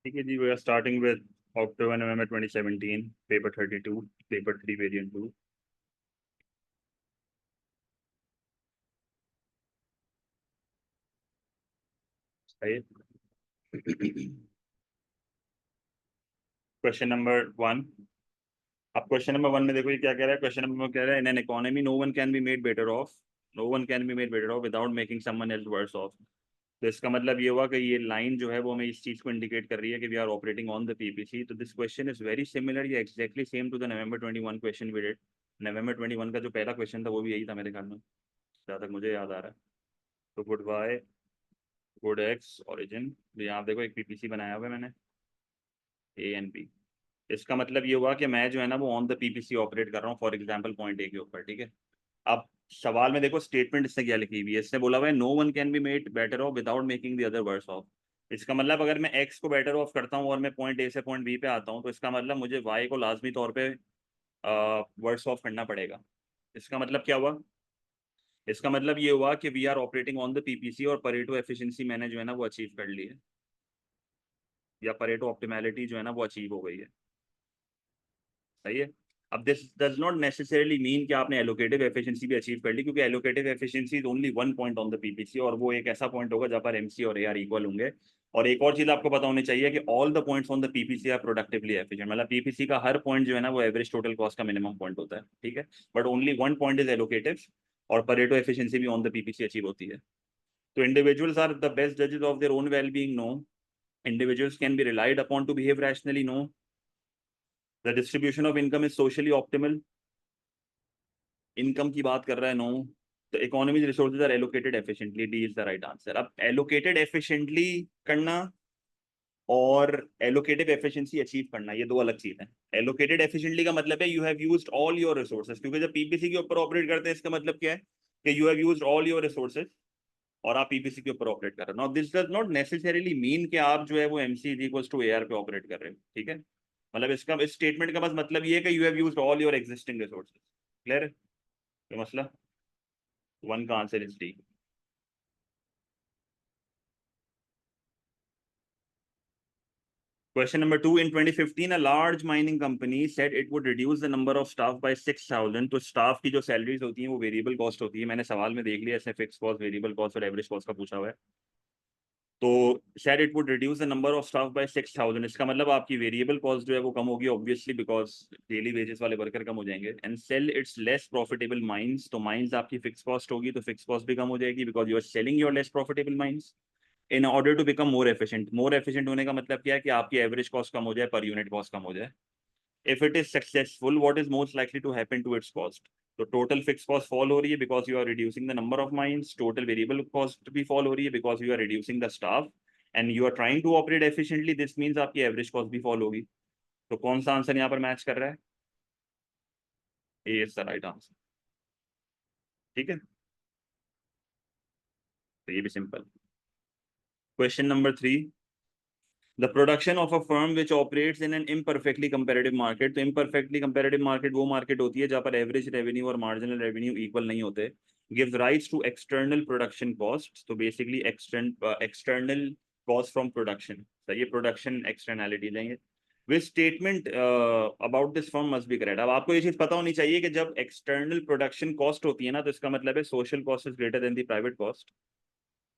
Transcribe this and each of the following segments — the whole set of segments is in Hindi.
ठीक है जी, we are starting with October November 2017 paper 32 paper 3 variant 2। सही। Question number 1। अब क्वेश्चन नंबर 1 में देखो ये क्या कह रहा है। क्वेश्चन नंबर 1 कह रहा है in an economy no one can be made better off, no one can be made better off without making someone else worse off. तो इसका मतलब ये हुआ कि ये लाइन जो है वो हमें इस चीज को इंडिकेट कर रही है कि we are operating on the PPC. तो this question is very similar, ये exactly same to the November 21 question we did. November 21 का जो पहला क्वेश्चन था वो भी यही था मेरे ख्याल में, जहाँ तक मुझे याद आ रहा है। तो good Y good X origin, यहाँ देखो एक पीपीसी बनाया हुआ है मैंने, ए एंड बी। इसका मतलब ये हुआ कि मैं जो है ना वो ऑन द पीपीसी ऑपरेट कर रहा हूँ, फॉर एग्जांपल पॉइंट ए के ऊपर। ठीक है। अब सवाल में देखो स्टेटमेंट इसने क्या लिखी हुई है। इसने बोला हुआ है no one can be made better off without making the other worse off. इसका मतलब अगर मैं एक्स को बेटर ऑफ करता हूँ और मैं पॉइंट ए से पॉइंट बी पे आता हूँ तो इसका मतलब मुझे वाई को लाजमी तौर पे वर्स ऑफ करना पड़ेगा। इसका मतलब क्या हुआ? इसका मतलब ये हुआ कि we are operating on the PPC और परेटो एफिशिएंसी मैंने जो है ना वो अचीव कर ली है, या परेटो ऑप्टिमैलिटी जो है ना वो अचीव हो गई है। सही है। अब this does not necessarily mean कि आपने एलोकेटिव एफिशिएंसी भी अचीव कर ली, क्योंकि allocative efficiency is only one point on the PPC, और वो एक ऐसा पॉइंट होगा जहां पर एमसी और एआर इक्वल होंगे। और एक और चीज आपको पता होनी चाहिए कि all the points on the PPC are productively efficient. मतलब पीपीसी का हर पॉइंट जो है ना वो एवरेज टोटल कॉस्ट का मिनिमम पॉइंट होता है। ठीक है। But only one point is allocative, और परेटो एफिशिएंसी भी ऑन द पीपीसी अचीव होती है। तो इंडिविजुअल्स आर द बेस्ट जजेस of their own well being, no. Individuals can be relied upon to behave rationally, no. The distribution of income is socially optimal, income की बात कर रहा है, नो। तो economy resources are allocated efficiently, D is the right answer. अब एलोकेटेड एफिशिएंटली करना और एलोकेटिव एफिशिएंसी अचीव करना ये दो अलग चीज है। एलोकेटेड एफिशिएंटली का मतलब है you have used all your resources, क्योंकि जब पीपीसी के ऊपर ऑपरेट करते हैं इसका मतलब क्या है कि you have used all your resources और आप पीपीसी के ऊपर ऑपरेट कर रहे हो। Now this does not necessarily mean कि आप जो है वो MC is equals to AR पे ऑपरेट कर रहे हो। ठीक है। मतलब इसका इस स्टेटमेंट का बस मतलब ये है कि you have used all your existing resources. Clear है ये मसला? वन का answer is D. Question number 2. In 2015, a large mining company said it would reduce the number of staff by 6,000. तो स्टाफ की जो सैलरीज होती हैं वो वेरिएबल कॉस्ट होती है। मैंने सवाल में देख लिया, इसने फिक्स कॉस्ट, वेरिएबल कॉस्ट और एवरेज कॉस्ट का पूछा हुआ है। तो said it would reduce the number of staff by 6,000। इसका मतलब आपकी वेरिएबल कॉस्ट जो है वो कम होगी ऑब्वियसली, बिकॉज डेली वेजेस वाले वर्कर कम हो जाएंगे। And sell its less profitable mines, तो माइंस आपकी फिक्स कॉस्ट होगी तो फिक्स कॉस्ट भी कम हो जाएगी because you are selling your less profitable mines in order to become more efficient. More efficient होने का मतलब क्या है कि आपकी एवरेज कॉस्ट कम हो जाए, पर यूनिट कॉस्ट कम हो जाए। If it is successful what is most likely to happen to its cost? तो टोटल फिक्स कॉस्ट फॉल हो रही है because you are reducing the number of mines. Total variable cost भी फॉल हो रही है because you are reducing the staff and you are trying to operate efficiently. This means आपकी एवरेज कॉस्ट भी फॉल होगी। तो कौन सा आंसर यहाँ पर मैच कर रहा है? ए इज द राइट आंसर। ठीक है। तो ये भी simple. Question number 3। The production of a firm which operates in an imperfectly comparative market। तो imperfectly comparative market वो market होती है जहाँ पर average revenue और marginal revenue equal नहीं होते। gives rise to external production costs। तो basically external cost from production। तो ये production externality लेंगे। Which statement about this firm must be correct? अब आपको ये चीज पता होनी चाहिए कि जब external production cost होती है ना तो इसका मतलब है social cost is greater than the private cost,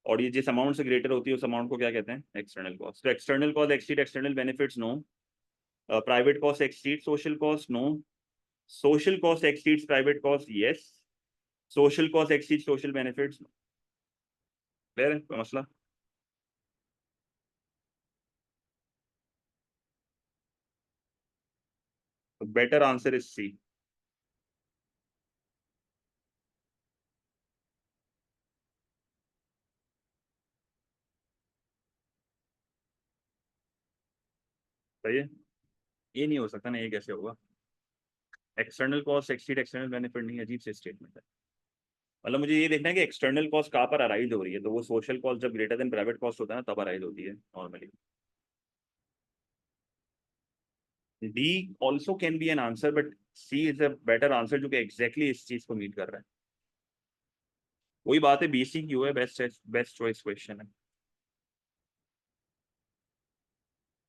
और ये जिस अमाउंट से ग्रेटर होती है उस अमाउंट को क्या कहते हैं? External cost. तो external cost exceed external benefits, no. Private cost exceed social cost, no. Social cost exceeds private cost, yes. Social cost exceed social benefits, clear है कोई मसला? तो बेटर आंसर इज सी। सही है। ये नहीं हो सकता ना, ये कैसे होगा? External cost exceed external benefit नहीं, अजीब से स्टेटमेंट है। मतलब मुझे ये देखना है कि एक्सटर्नल कॉस्ट कहाँ पर अराइज हो रही है, तो वो सोशल कॉस्ट जब ग्रेटर देन प्राइवेट कॉस्ट होता है ना तब अराइज होती है normally. D also can be an answer but C is a better answer, जो कि एग्जैक्टली इस चीज को मीट कर रहा है। वही बात है, बीसी क्यू है बेस्ट, बेस्ट चॉइस क्वेश्चन है।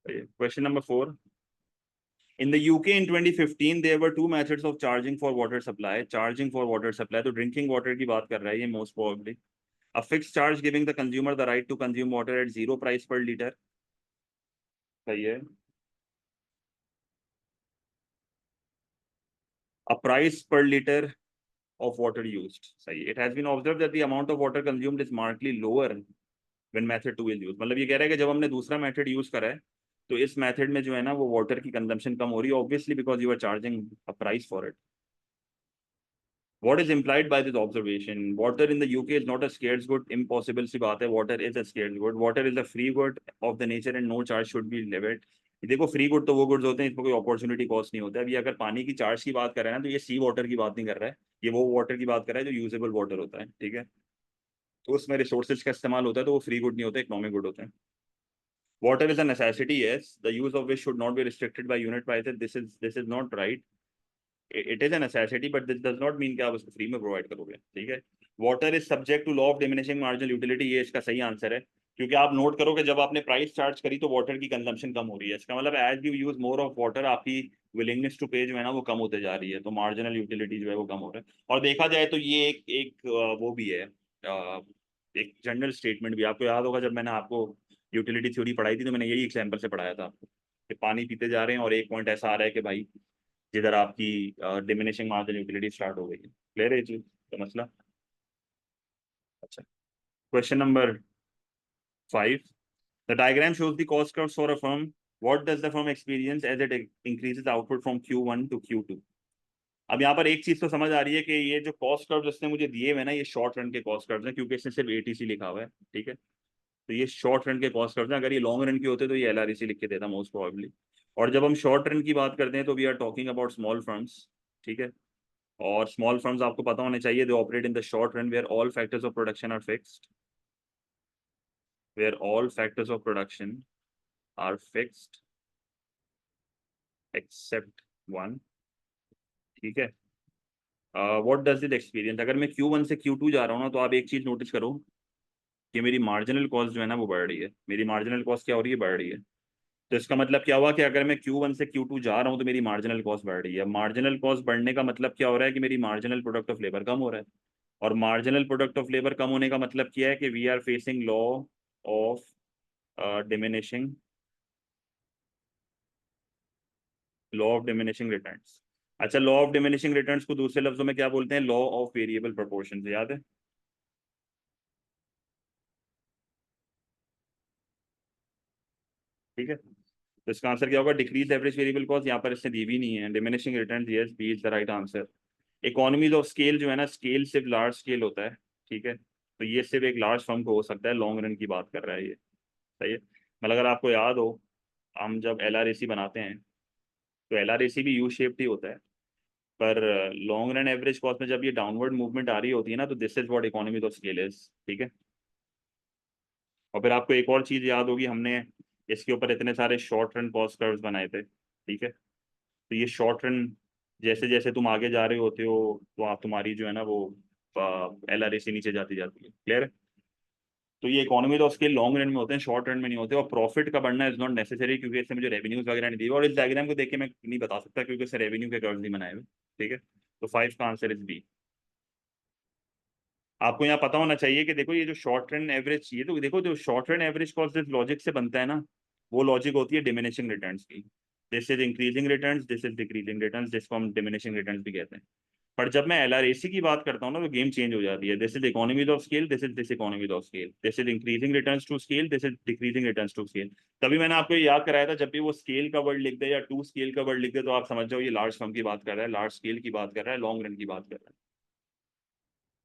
Question number 4. In the UK in 2015, there were two methods of charging for water supply. Charging for water supply, तो drinking water की बात कर रहा है ये most probably. A fixed charge giving the consumer the right to consume water at zero price per liter. सही है. A price per liter of water used. सही. It has been observed that the amount of water consumed is markedly lower when method 2 is used. मतलब ये कह रहा है कि जब हमने दूसरा मेथड यूज करा है तो इस मेथड में जो है ना वो वाटर की कंजम्पशन कम हो रही है, obviously because you are charging a price for it. What is implied by this observation? Water in the UK is not a scarce good. Impossible सी बात है. Water is a scarce good. Water is a free good of the nature and no charge should be levied. देखो फ्री गुड तो वो गुड्स होते हैं इसमें कोई अपॉर्चुनिटी कॉस्ट नहीं होता है. अभी अगर पानी की चार्ज की बात कर रहे हैं ना तो ये सी वाटर की बात नहीं कर रहा है, ये वो वाटर की बात कर रहा है जो यूजेबल वाटर होता है. ठीक है, तो उसमें रिसोर्सेज का इस्तेमाल होता है तो वो फ्री गुड नहीं होता, इकोनॉमिक गुड होता है. Water is a necessity, yes. The use of which should not be restricted by unit prices. This is not right. It is a necessity, but this does not mean कि आप उसको फ्री में प्रोवाइड करोगे. ठीक है. Water is subject to law of diminishing marginal utility. ये इसका सही आंसर है, क्योंकि आप नोट करो कि जब आपने प्राइस चार्ज करी तो वाटर की कंजम्पशन कम हो रही है. इसका मतलब as you use more of water आपकी विलिंगनेस टू पे जो है ना वो कम होते जा रही है, तो मार्जिनल यूटिलिटी जो है वो कम हो रहा है. और देखा जाए तो ये एक वो भी है, एक जनरल स्टेटमेंट भी. आपको याद होगा जब मैंने आपको यूटिलिटी थ्योरी पढ़ाई थी तो मैंने यही एग्जाम्पल से पढ़ाया था कि पानी पीते जा रहे हैं और एक पॉइंट ऐसा आ रहा है कि भाई जिधर आपकी डिमिनिशिंग मार्जिन यूटिलिटी स्टार्ट हो गई है. क्लियर है ये चीज तो मसला. अच्छा, question number 5. The diagram shows the cost curves for a firm. What does the firm experience as it increases output from Q1 to Q2? अब यहाँ पर एक चीज तो समझ आ रही है कि ये जो कॉस्ट कर्व जिसने मुझे दिए हुए ना ये शॉर्ट रन के कॉस्ट कर्व हैं, क्योंकि इसने सिर्फ एटीसी लिखा हुआ है. ठीक है, तो ये शॉर्ट रन के कॉस्ट कर्व हैं. अगर ये लॉन्ग रन के होते तो ये एलआरईसी लिख के देता मोस्ट प्रोबेबली. और जब हम शॉर्ट रन की बात करते हैं तो we are talking about small firms. ठीक है, और स्मॉल फर्म्स आपको पता होने चाहिए they operate in the short run where all factors of production are fixed. Where all factors of production are fixed except one. ठीक है. What does it experience? अगर मैं Q1 से Q2 जा रहा हूँ ना तो आप एक चीज नोटिस करो कि मेरी मार्जिनल कॉस्ट जो है ना वो बढ़ रही है. मेरी मार्जिनल कॉस्ट क्या हो रही है? बढ़ रही है. तो इसका मतलब क्या हुआ कि अगर मैं Q1 से Q2 जा रहा हूँ तो मेरी मार्जिनल कॉस्ट बढ़ रही है. मार्जिनल कॉस्ट बढ़ने का मतलब क्या हो रहा है कि मेरी मार्जिनल प्रोडक्ट ऑफ लेबर कम हो रहा है. और मार्जिनल प्रोडक्ट ऑफ लेबर कम होने का मतलब क्या है कि we are facing law of diminishing returns. अच्छा, लॉ ऑफ डिमिनिशिंग रिटर्न्स को दूसरे लफ्जों में क्या बोलते हैं? Law of variable proportion. याद है? ठीक है, तो इसका आंसर क्या होगा? Decrease average variable cost. यहाँ पर इसने दी भी नहीं है. Diminishing returns, yes, B is the right answer. Economies of scale जो है ना, स्केल सिर्फ लार्ज स्केल होता है. ठीक है, तो ये सिर्फ एक लार्ज फर्म को हो सकता है, लॉन्ग रन की बात कर रहा है ये. सही है. मतलब अगर आपको याद हो, हम जब एलआरएसी बनाते हैं तो एलआरएसी भी यू शेप्ड ही होता है, पर लॉन्ग रन एवरेज कॉस्ट में जब ये डाउनवर्ड मूवमेंट आ रही होती है ना तो this is what economies of scale is. ठीक है. और फिर आपको एक और चीज याद होगी, हमने इसके ऊपर इतने सारे शॉर्ट रन कॉस्ट कर्व्स बनाए थे. ठीक है, तो ये शॉर्ट रन जैसे जैसे तुम आगे जा रहे होते हो तो आप तुम्हारी जो है ना वो एलआरएसी नीचे जाती जाती है. क्लियर है? तो ये economy of scale long run में होते हैं, शॉर्ट रन में नहीं होते. और प्रॉफिट का बढ़ना इज नॉट नेसेसरी, क्योंकि इससे मुझे रेवेन्यूज वगैरह नहीं दिए. और इस डायग्राम को देख के मैं नहीं बता सकता क्योंकि इससे रेवेन्यू के कर्व्स नहीं बनाए हुए. ठीक है, तो 5 का आंसर इज बी. आपको यहाँ पता होना चाहिए कि देखो ये जो शॉर्ट रन एवरेज चाहिए, तो देखो जो शॉर्ट रन एवरेज कॉस्ट जिस लॉजिक से बनता है ना वो लॉजिक होती है डिमिनिशिंग रिटर्न्स की. This is increasing returns, this is decreasing returns, जिसको हम डिमिनिशिंग रिटर्न्स भी कहते हैं. पर जब मैं एलआरएसी की बात करता हूँ ना तो गेम चेंज हो जाती है. This is economies of scale, this is this economies of scale, this is increasing returns to scale, this is decreasing returns to scale. तभी मैंने आपको ये याद कराया था, जब भी वो स्केल का वर्ड लिख दे या टू स्केल का वर्ड लिख दे तो आप समझ जाओ ये लार्ज फर्म की बात कर रहा है, लार्ज स्केल की बात कर रहा है, लॉन्ग रन की बात कर रहा है.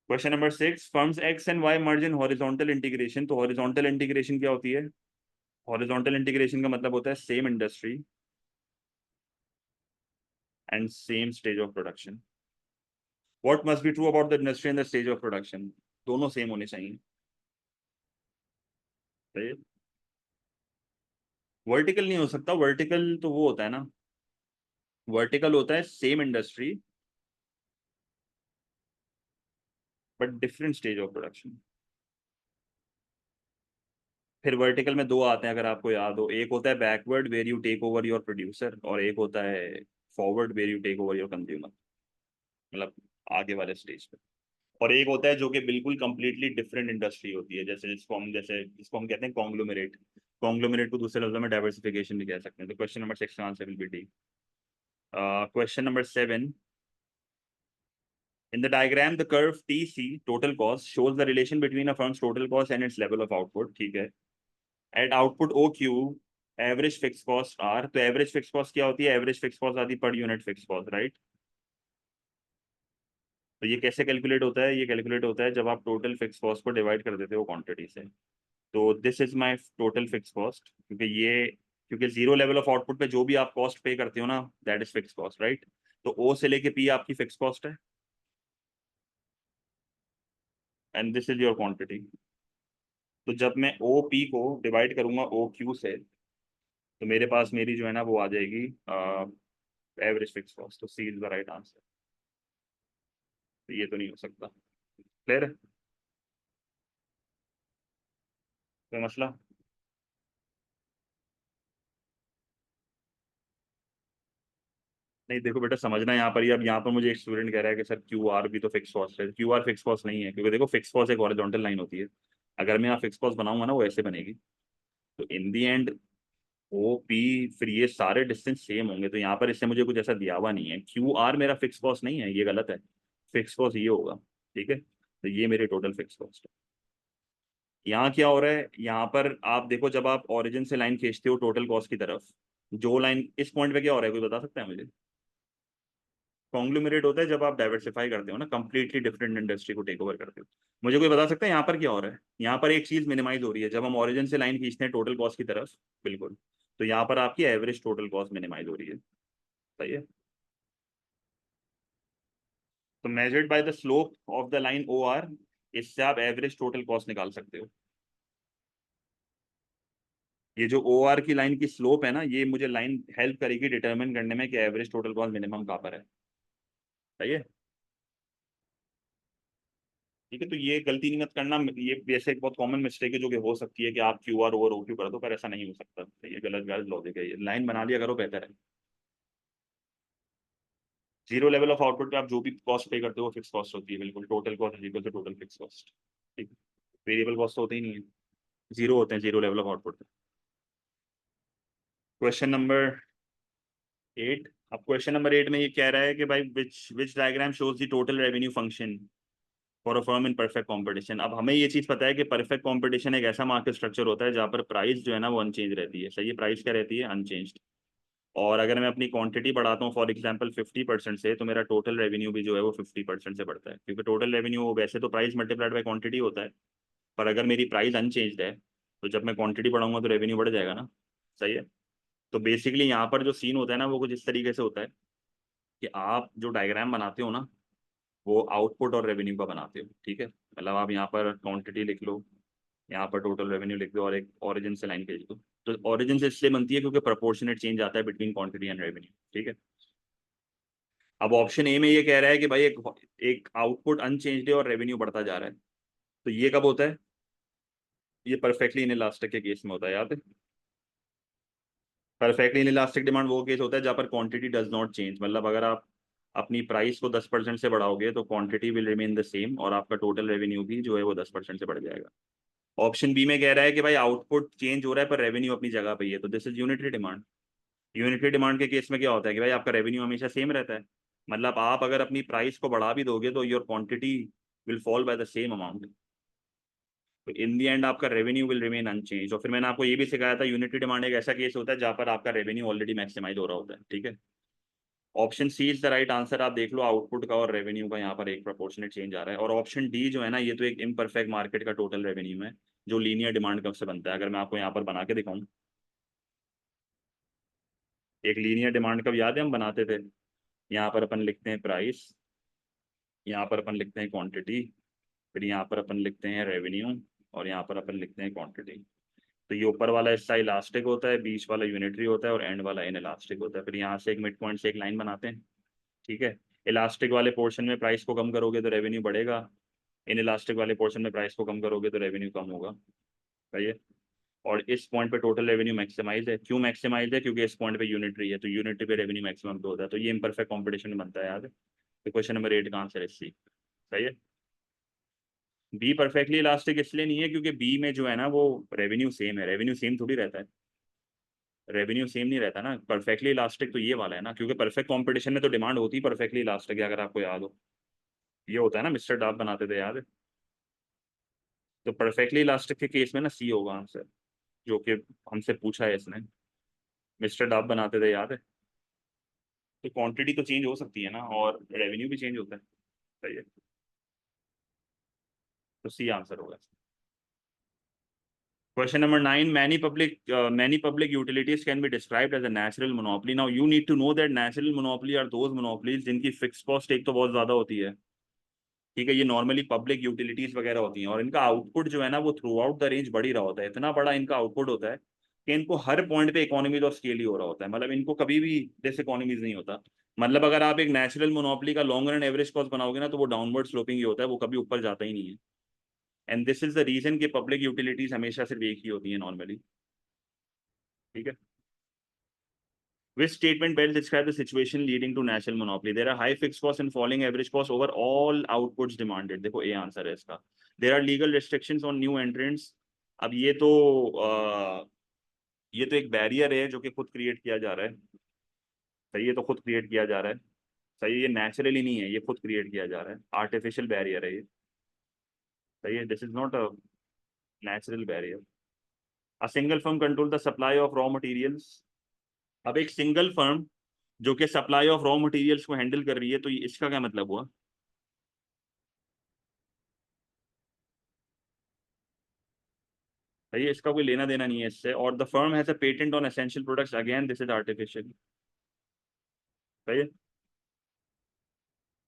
Question number 6. Firms X and Y merge in horizontal integration. तो हॉरिजॉन्टल इंटीग्रेशन क्या होती है? हॉरिजॉन्टल इंटीग्रेशन का मतलब होता है same industry and same stage of production. What must be true about the industry and the stage of production? दोनों सेम होने चाहिए. सही. वर्टिकल नहीं हो सकता. वर्टिकल तो वो होता है ना, वर्टिकल होता है same industry but different stage of production. फिर वर्टिकल में दो आते हैं अगर आपको याद हो, एक होता है backward where you take over your producer, और एक होता है forward where you take over your consumer, मतलब आगे वाले स्टेज पे। और एक होता है जो कि बिल्कुल कंप्लीटली डिफरेंट इंडस्ट्री होती है, जैसे जिसको हम कहते हैं कॉन्ग्लोमरेट। कॉन्ग्लोमरेट को दूसरे लफ्जों में डाइवर्सिफिकेशन भी कह सकते हैं। तो क्वेश्चन नंबर 6 का answer will be D. Question number 7, in the diagram the curve TC total cost shows the relation between a firm's total cost and its level of output, ठीक है। at output OQ average fix cost R, तो एवरेज फिक्स कॉस्ट क्या होती है? एवरेज फिक्स कॉस्ट आती है per unit fix cost, right. तो ये कैसे कैलकुलेट होता है? ये कैलकुलेट होता है जब आप टोटल फिक्स कॉस्ट को डिवाइड कर देते हो क्वांटिटी से। तो this is my total fix cost, क्योंकि जीरो लेवल ऑफ आउटपुट पे जो भी आप कॉस्ट पे करते हो ना, that is fix cost, right. तो ओ से लेके पी आपकी फिक्स कॉस्ट है, and this is your quantity. तो जब मैं ओ पी को डिवाइड करूंगा ओ क्यू से, तो मेरे पास मेरी जो है ना वो आ जाएगी एवरेज फिक्स कॉस्ट। तो सी इज द राइट आंसर। तो ये तो नहीं हो सकता। क्लियर है? कोई मसला? नहीं देखो बेटा, समझना यहाँ पर ही। अब यहाँ पर मुझे एक स्टूडेंट कह रहा है कि सर क्यू आर भी तो फिक्स कॉस्ट है। क्यू आर फिक्स कॉस्ट नहीं है, क्योंकि देखो फिक्स कॉस्ट एक हॉरिजॉन्टल लाइन होती है। अगर मैं यहाँ फिक्स कॉस्ट बनाऊंगा ना, वो ऐसे बनेगी। तो इन दी एंड ओ पी, फिर ये सारे डिस्टेंस सेम होंगे। तो यहाँ पर इससे मुझे कुछ ऐसा दिया हुआ नहीं है। क्यू आर मेरा फिक्स कॉस्ट नहीं है, ये गलत है। फिक्स कॉस्ट ये होगा, ठीक है। तो ये मेरे टोटल फिक्स कॉस्ट है। यहाँ क्या हो रहा है? यहाँ पर आप देखो, जब आप ओरिजिन से लाइन खींचते हो टोटल कॉस्ट की तरफ, जो लाइन इस पॉइंट पे क्या हो रहा है, कोई बता सकता है मुझे? कॉन्ग्लोमरेट होता है जब आप डाइवर्सिफाई करते हो ना, कंप्लीटली डिफरेंट इंडस्ट्री को टेक ओवर करते हो। मुझे कोई बता सकता है यहाँ पर क्या हो रहा है? यहाँ पर एक चीज मिनिमाइज हो रही है जब हम ओरिजिन से लाइन खींचते हैं टोटल कॉस्ट की तरफ। बिल्कुल। तो यहाँ पर आपकी एवरेज टोटल कॉस्ट मिनिमाइज हो रही है। सही है। तो measured by the slope of the line O R, इससे आप एवरेज टोटल कॉस्ट निकाल सकते हो। ये जो ओ आर की लाइन की स्लोप है ना, ये मुझे लाइन हेल्प करेगी डिटरमिन करने में कि एवरेज टोटल कॉस्ट मिनिमम कहाँ पर है। सही है। ठीक है। तो ये गलती नहीं मत करना। ये वैसे एक बहुत कॉमन मिस्टेक है जो कि हो सकती है कि आप Q R over O Q कर दो, पर ऐसा नहीं हो सकता। तो ये गलत गलत लॉजिक है। ये लाइन बना लिया करो, बेहतर है। जीरो लेवल ऑफ आउटपुट पे आप जो भी कॉस्ट पे करते हो फिक्स कॉस्ट होती है। बिल्कुल, total cost equal to total fix cost. ठीक। वेरिएबल कॉस्ट तो होते ही नहीं है, जीरो होते हैं जीरो लेवल ऑफ आउटपुट पे। Question number 8। अब क्वेश्चन नंबर 8 में ये कह रहा है कि भाई which diagram shows the total revenue function for a firm in perfect competition. अब हमें ये चीज पता है कि परफेक्ट कंपटीशन एक ऐसा मार्केट स्ट्रक्चर होता है जहाँ पर प्राइस जो है ना वो अनचेंज रहती है। सही है। प्राइस क्या रहती है? अनचेंज्ड। और अगर मैं अपनी क्वांटिटी बढ़ाता हूँ फॉर एग्जांपल 50% से, तो मेरा टोटल रेवेन्यू भी जो है वो 50% से बढ़ता है, क्योंकि टोटल रेवेन्यू वैसे तो प्राइस मल्टीप्लाइड बाय क्वांटिटी होता है। पर अगर मेरी प्राइस अनचेंज्ड है, तो जब मैं क्वांटिटी बढ़ाऊंगा तो रेवेन्यू बढ़ जाएगा ना। सही है। तो बेसिकली यहाँ पर जो सीन होता है ना, वो कुछ इस तरीके से होता है कि आप जो डायग्राम बनाते हो ना, वो आउटपुट और रेवेन्यू का बनाते हो। ठीक है। मतलब आप यहाँ पर क्वांटिटी लिख लो, यहाँ पर टोटल रेवेन्यू लिख दो, और एक ओरिजिन से लाइन खींच दो। तो ओरिजिन से इसलिए बनती है क्योंकि प्रोपोर्शनेट चेंज आता है बिटवीन क्वांटिटी एंड रेवेन्यू। ठीक है। अब ऑप्शन ए में ये कह रहा है कि भाई एक आउटपुट अनचेंज्ड है और रेवेन्यू बढ़ता जा रहा है। तो ये कब होता है? ये परफेक्टली इनइलास्टिक के केस में होता है, याद है। परफेक्टली इनइलास्टिक डिमांड वो केस होता है जहाँ पर क्वांटिटी डज नॉट चेंज। मतलब अगर आप अपनी प्राइस को 10% से बढ़ाओगे तो quantity will remain the same, और आपका टोटल रेवेन्यू भी जो है वो 10% से बढ़ जाएगा। ऑप्शन बी में कह रहा है कि भाई आउटपुट चेंज हो रहा है पर रेवेन्यू अपनी जगह पे ही है, तो this is unitary demand. Unitary demand के केस में क्या होता है कि भाई आपका रेवेन्यू हमेशा सेम रहता है। मतलब आप अगर अपनी प्राइस को बढ़ा भी दोगे तो your quantity will fall by the same amount. तो इन दी एंड आपका रेवेन्यू विल रिमेन अनचेंज। और फिर मैंने आपको ये भी सिखाया था, यूनिटरी डिमांड एक ऐसा केस होता है जहाँ पर आपका रेवेन्यू ऑलरेडी मैक्सिमाइज हो रहा होता है। ठीक है। Option C is the right answer. आप देख लो, आउटपुट का और रेवेन्यू का यहाँ पर एक प्रोपोर्शनेट चेंज आ रहा है। और ऑप्शन डी जो है ना, ये तो एक इम्परफेक्ट मार्केट का टोटल रेवेन्यू है, जो लीनियर डिमांड कब से बनता है। अगर मैं आपको यहाँ पर बना के दिखाऊं, एक लीनियर डिमांड कब याद है हम बनाते थे? यहाँ पर अपन लिखते हैं प्राइस, यहाँ पर अपन लिखते हैं क्वांटिटी, फिर यहाँ पर अपन लिखते हैं रेवेन्यू, और यहाँ पर अपन लिखते हैं क्वांटिटी। तो ये ऊपर वाला हिस्सा इलास्टिक होता है, बीच वाला यूनिटरी होता है, और एंड वाला इन इलास्टिक होता है। फिर यहाँ से एक मिड पॉइंट से एक लाइन बनाते हैं। ठीक है। इलास्टिक वाले पोर्शन में प्राइस को कम करोगे तो रेवेन्यू बढ़ेगा, इन इलास्टिक वाले पोर्शन में प्राइस को कम करोगे तो रेवेन्यू कम होगा। सही है। और इस पॉइंट पे टोटल रेवेन्यू मैक्सिमाइज है। क्यों मैक्सिमाइज है? क्योंकि इस पॉइंट पे यूनिटरी है, तो यूनिटरी पे रेवेन्यू मैक्सिमम तो होता है, तो ये इम्परफेक्ट कॉम्पिटिशन बनता है याद है। तो क्वेश्चन नंबर 8 का आंसर है सी। सही है। बी परफेक्टली इलास्टिक इसलिए नहीं है क्योंकि बी में जो है ना वो रेवेन्यू सेम है, रेवेन्यू सेम थोड़ी रहता है, रेवेन्यू सेम नहीं रहता ना। परफेक्टली इलास्टिक तो ये वाला है ना, क्योंकि परफेक्ट कंपटीशन में तो डिमांड होती है परफेक्टली इलास्टिक, अगर आपको याद हो ये होता है ना, मिस्टर डाब बनाते थे याद है। तो परफेक्टली इलास्टिक के केस में ना सी होगा आंसर, जो कि हमसे पूछा है इसने। मिस्टर डाब बनाते थे याद है। तो क्वांटिटी तो चेंज हो सकती है ना, और रेवेन्यू भी चेंज होता है। सही है। तो सी आंसर होगा। Question number 9, many public utilities can be described as a natural monopoly. Now you need to know that natural monopoly are those monopolies जिनकी fixed cost एक तो बहुत ज्यादा होती है, ठीक है। ये नॉर्मली पब्लिक यूटिलिटीज वगैरह होती हैं, और इनका आउटपुट जो है ना वो थ्रू आउट द रेंज बढ़ ही रहा होता है, इतना बड़ा इनका आउटपुट होता है कि इनको हर पॉइंट पे इकोनॉमीज ऑफ स्केल ही हो रहा होता है, मतलब इनको कभी भी डिस इकोनॉमीज नहीं होता। मतलब अगर आप एक नेचुरल मोनोपोली का लॉन्ग रन एवरेज कॉस्ट बनाओगे ना तो वो डाउनवर्ड स्लोपिंग ही होता है, वो कभी ऊपर जाता ही नहीं है। And this is the reason कि पब्लिक यूटिलिटीज हमेशा सिर्फ एक ही होती है नॉर्मली। ठीक है। Which statement best describe the situation leading to national monopoly? There are high fixed costs and falling average costs over all outputs demanded. देखो ए आंसर है इसका। There are legal restrictions on new entrants. अब ये तो एक बैरियर है जो कि खुद क्रिएट किया जा रहा है। सही है, तो खुद क्रिएट किया जा रहा है। सही है, ये नेचुरली नहीं है, ये खुद क्रिएट किया जा रहा है, आर्टिफिशियल बैरियर है ये। सही है, this is not a natural barrier. A single firm control the supply of raw materials. अब एक सिंगल फर्म जो कि सप्लाई ऑफ रॉ मटेरियल्स को हैंडल कर रही है, तो इसका क्या मतलब हुआ? सही है, इसका कोई लेना देना नहीं है इससे। और the firm has a patent on essential products, again this is artificial. सही है।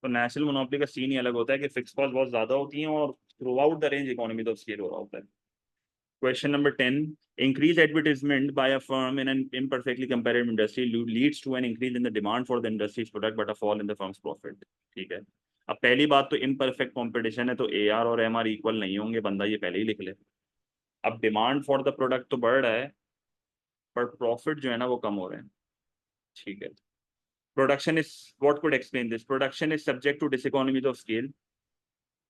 तो नेशनल मोनोपोली का सीन ही अलग होता है कि फिक्स कॉस्ट बहुत ज्यादा होती हैं और throughout the range economy of scale हो रहा होता है। Question number 10, increase advertisement by a firm in an imperfectly comparative industry leads to an increase in the demand for the industry's product but a fall in the firm's profit. ठीक है। अब पहली बात तो इम्परफेक्ट कंपटीशन है, तो ए आर और एम आर इक्वल नहीं होंगे, बंदा ये पहले ही लिख ले। अब डिमांड फॉर द प्रोडक्ट तो बढ़ रहा है, पर प्रॉफिट जो है ना वो कम हो रहे हैं। ठीक है। Production is, what could explain this, production is subject to diseconomies of scale.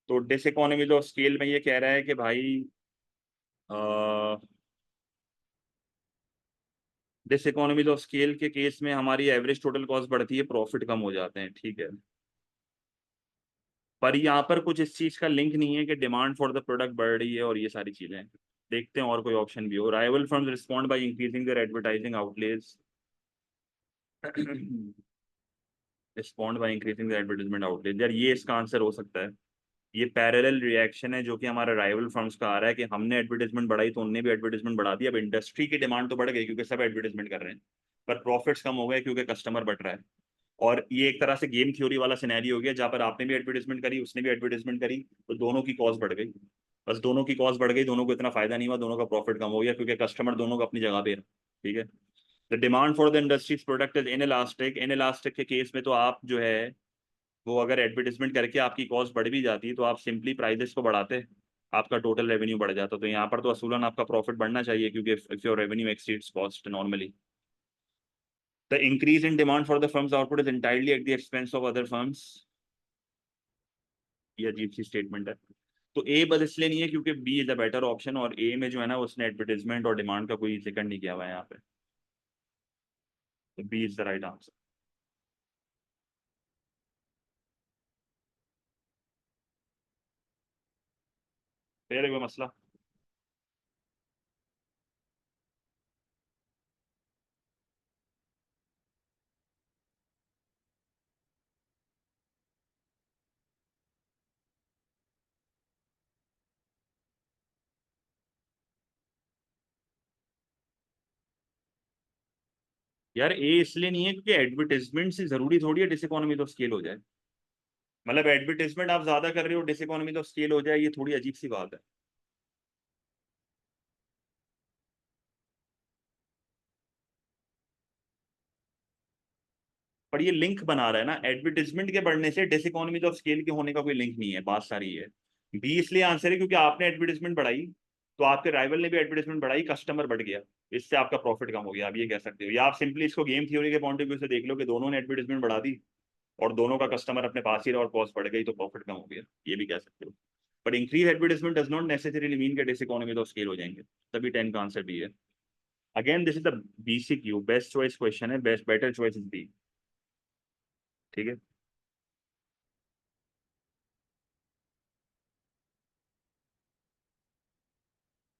तो डिसइकोनॉमीज ऑफ स्केल में ये कह रहा है कि भाई डिसइकोनॉमीज ऑफ स्केल के केस में हमारी एवरेज टोटल कॉस्ट बढ़ती है, प्रॉफिट कम हो जाते हैं। ठीक है। पर यहाँ पर कुछ इस चीज का लिंक नहीं है कि डिमांड फॉर द प्रोडक्ट बढ़ रही है और ये सारी चीजें। देखते हैं और कोई ऑप्शन भी हो। Rival firms respond by increasing there advertising outlays. Respond by increasing the advertisement outlays, यार ये इसका आंसर हो सकता है। ये पैरेलल रिएक्शन है जो कि हमारा राइवल फर्म्स का आ रहा है कि हमने एडवर्टाइजमेंट बढ़ाई तो उनने भी एडवर्टाइजमेंट बढ़ा दी। अब इंडस्ट्री की डिमांड तो बढ़ गई क्योंकि सब एडवर्टाइजमेंट कर रहे हैं, पर प्रॉफिट्स कम हो गए क्योंकि कस्टमर बढ़ रहा है। और ये एक तरह से गेम थ्योरी वाला सिनेरियो हो गया जहां पर आपने भी एडवर्टाइजमेंट करी, उसने भी एडवर्टाइजमेंट करी, तो दोनों की कॉस्ट बढ़ गई। बस दोनों की कॉस्ट बढ़ गई, दोनों को इतना फायदा नहीं हुआ, दोनों का प्रॉफिट कम हो गया क्योंकि कस्टमर दोनों को अपनी जगह पे है। ठीक है। The demand for the industry's product is in elastic. In elastic के केस में तो आप जो है वो अगर एडवर्टिजमेंट करके आपकी कॉस्ट बढ़ भी जाती तो आप सिंपली प्राइजेस को बढ़ाते, आपका टोटल रेवेन्यू बढ़ जाता। तो यहाँ पर तो असूलन आपका प्रॉफिट बढ़ना चाहिए क्योंकि if your revenue exceeds cost normally. The increase in demand for the firms output is entirely at the expense of other firms। ये अजीब सी स्टेटमेंट है। तो ए बस इसलिए नहीं है क्योंकि B is a better option, और ए में जो है ना उसने एडवर्टाइजमेंट और डिमांड का कोई जिक्र नहीं किया हुआ है यहाँ पे। तो B is the right answer. फिर कोई मसला? यार ए इसलिए नहीं है क्योंकि एडवर्टाइजमेंट से जरूरी थोड़ी है डिसइकोनॉमी ऑफ स्केल हो जाए। मतलब एडवर्टाइजमेंट आप ज्यादा कर रहे हो डिसइकोनॉमी ऑफ स्केल हो जाए, ये थोड़ी अजीब सी बात है। पर ये लिंक बना रहा है ना, एडवर्टाइजमेंट के बढ़ने से डिसइकोनॉमी ऑफ स्केल के होने का कोई लिंक नहीं है, बात सारी है। बी इसलिए आंसर है क्योंकि आपने एडवर्टाइजमेंट बढ़ाई, तो आपके राइवल ने भी एडवर्टाइजमेंट बढ़ाई, कस्टमर बढ़ गया, इससे आपका प्रॉफिट कम हो गया, आप ये कह सकते हो। या आप सिंपली इसको गेम थ्योरी के पॉइंट ऑफ व्यू से देख लो कि दोनों ने एडवर्टाइजमेंट बढ़ा दी और दोनों का कस्टमर अपने पास ही रहा और कॉस्ट बढ़ गई, तो प्रॉफिट कम हो गया, ये भी कह सकते हो। But increase advertisement does not necessarily mean कि डिसइकोनॉमी ऑफ स्केल हो जाएंगे, तभी 10 का आंसर बी है। Again this is the BCQ, best choice question है, best better choice is B. ठीक है,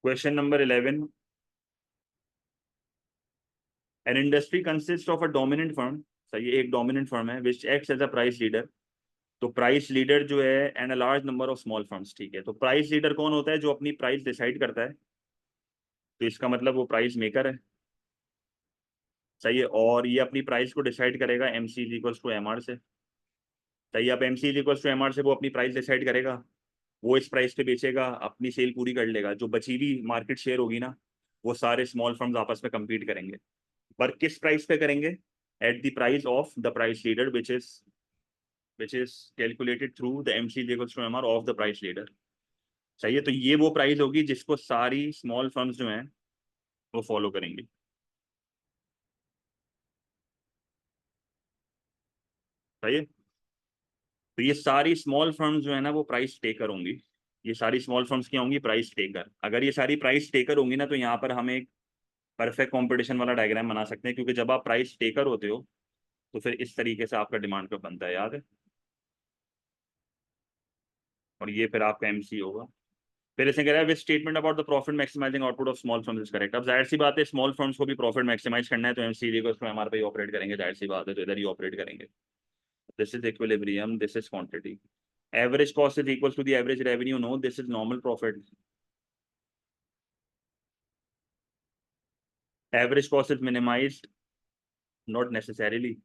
question number 11, an industry consist of a dominant firm, सही है, एक डोमिनेंट फर्म है, which acts as a price leader. तो प्राइस लीडर जो है and a large number of small firms, ठीक है। तो प्राइस लीडर कौन होता है? जो अपनी प्राइस डिसाइड करता है, तो इसका मतलब वो प्राइस मेकर है, सही है। और ये अपनी प्राइस को डिसाइड करेगा MC is equals to MR से, सही है। अब MC is equals to MR से वो अपनी प्राइस डिसाइड करेगा, वो इस प्राइस पे बेचेगा, अपनी सेल पूरी कर लेगा, जो बची हुई मार्केट शेयर होगी ना, वो सारे स्मॉल फर्म्स आपस में compete करेंगे, पर किस प्राइस पे करेंगे? At the price of the price leader which is calculated through the MC is equals to MR of the price leader, सही है। तो ये वो प्राइस होगी जिसको सारी स्मॉल फर्म्स जो हैं वो फॉलो करेंगे, सही है। तो ये सारी स्मॉल फर्म्स जो है ना वो प्राइस टेकर होंगी, ये सारी स्मॉल फर्म्स क्या होंगी? Price taker. अगर ये सारी प्राइस टेकर होंगी ना, तो यहाँ पर हम एक परफेक्ट कंपटीशन वाला डायग्राम बना सकते हैं, क्योंकि जब आप प्राइस टेकर होते हो तो फिर इस तरीके से आपका डिमांड कर्व बनता है, याद है। और ये फिर आपका MC होगा। फिर इसने कह रहा है which statement about the profit maximising output of small firms is correct. अब जाहिर सी बात है, स्मॉल फर्म्स को भी प्रॉफिट मैक्सिमाइज करना है, तो MC इक्वल्स टू MR पे ही ऑपरेट करेंगे, जाहिर सी बात है, तो इधर ही ऑपरेट करेंगे। This is equilibrium, this is quantity. Average cost is equal to the average revenue, no, this is normal profit. Average cost is minimised, not necessarily.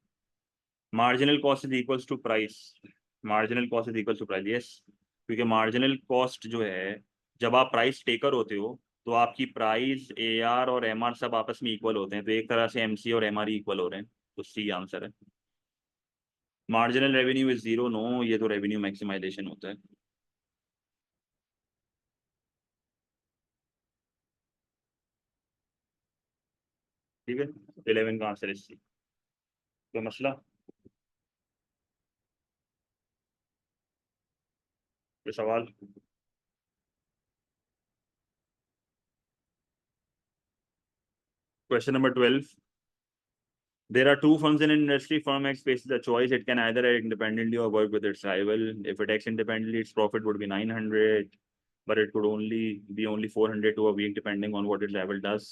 Marginal cost is equals to price, marginal cost is equals to price, yes. क्योंकि मार्जिनल कॉस्ट जो है, जब आप प्राइस टेकर होते हो तो आपकी प्राइस AR और MR सब आपस में इक्वल होते हैं, तो एक तरह से MC और MR इक्वल हो रहे हैं, तो C आंसर है। Marginal revenue is zero, no, ये तो रेवेन्यू मैक्सिमाइजेशन होता है। ठीक है, 11 का आंसर है C। कोई मसला, कोई सवाल? Question number 12, there are two firms in an industry. Firm X faces a choice. It can either act independently or work with its rival. If it acts independently, its profit would be 900, but it could only be 400 to a week, depending on what its rival does.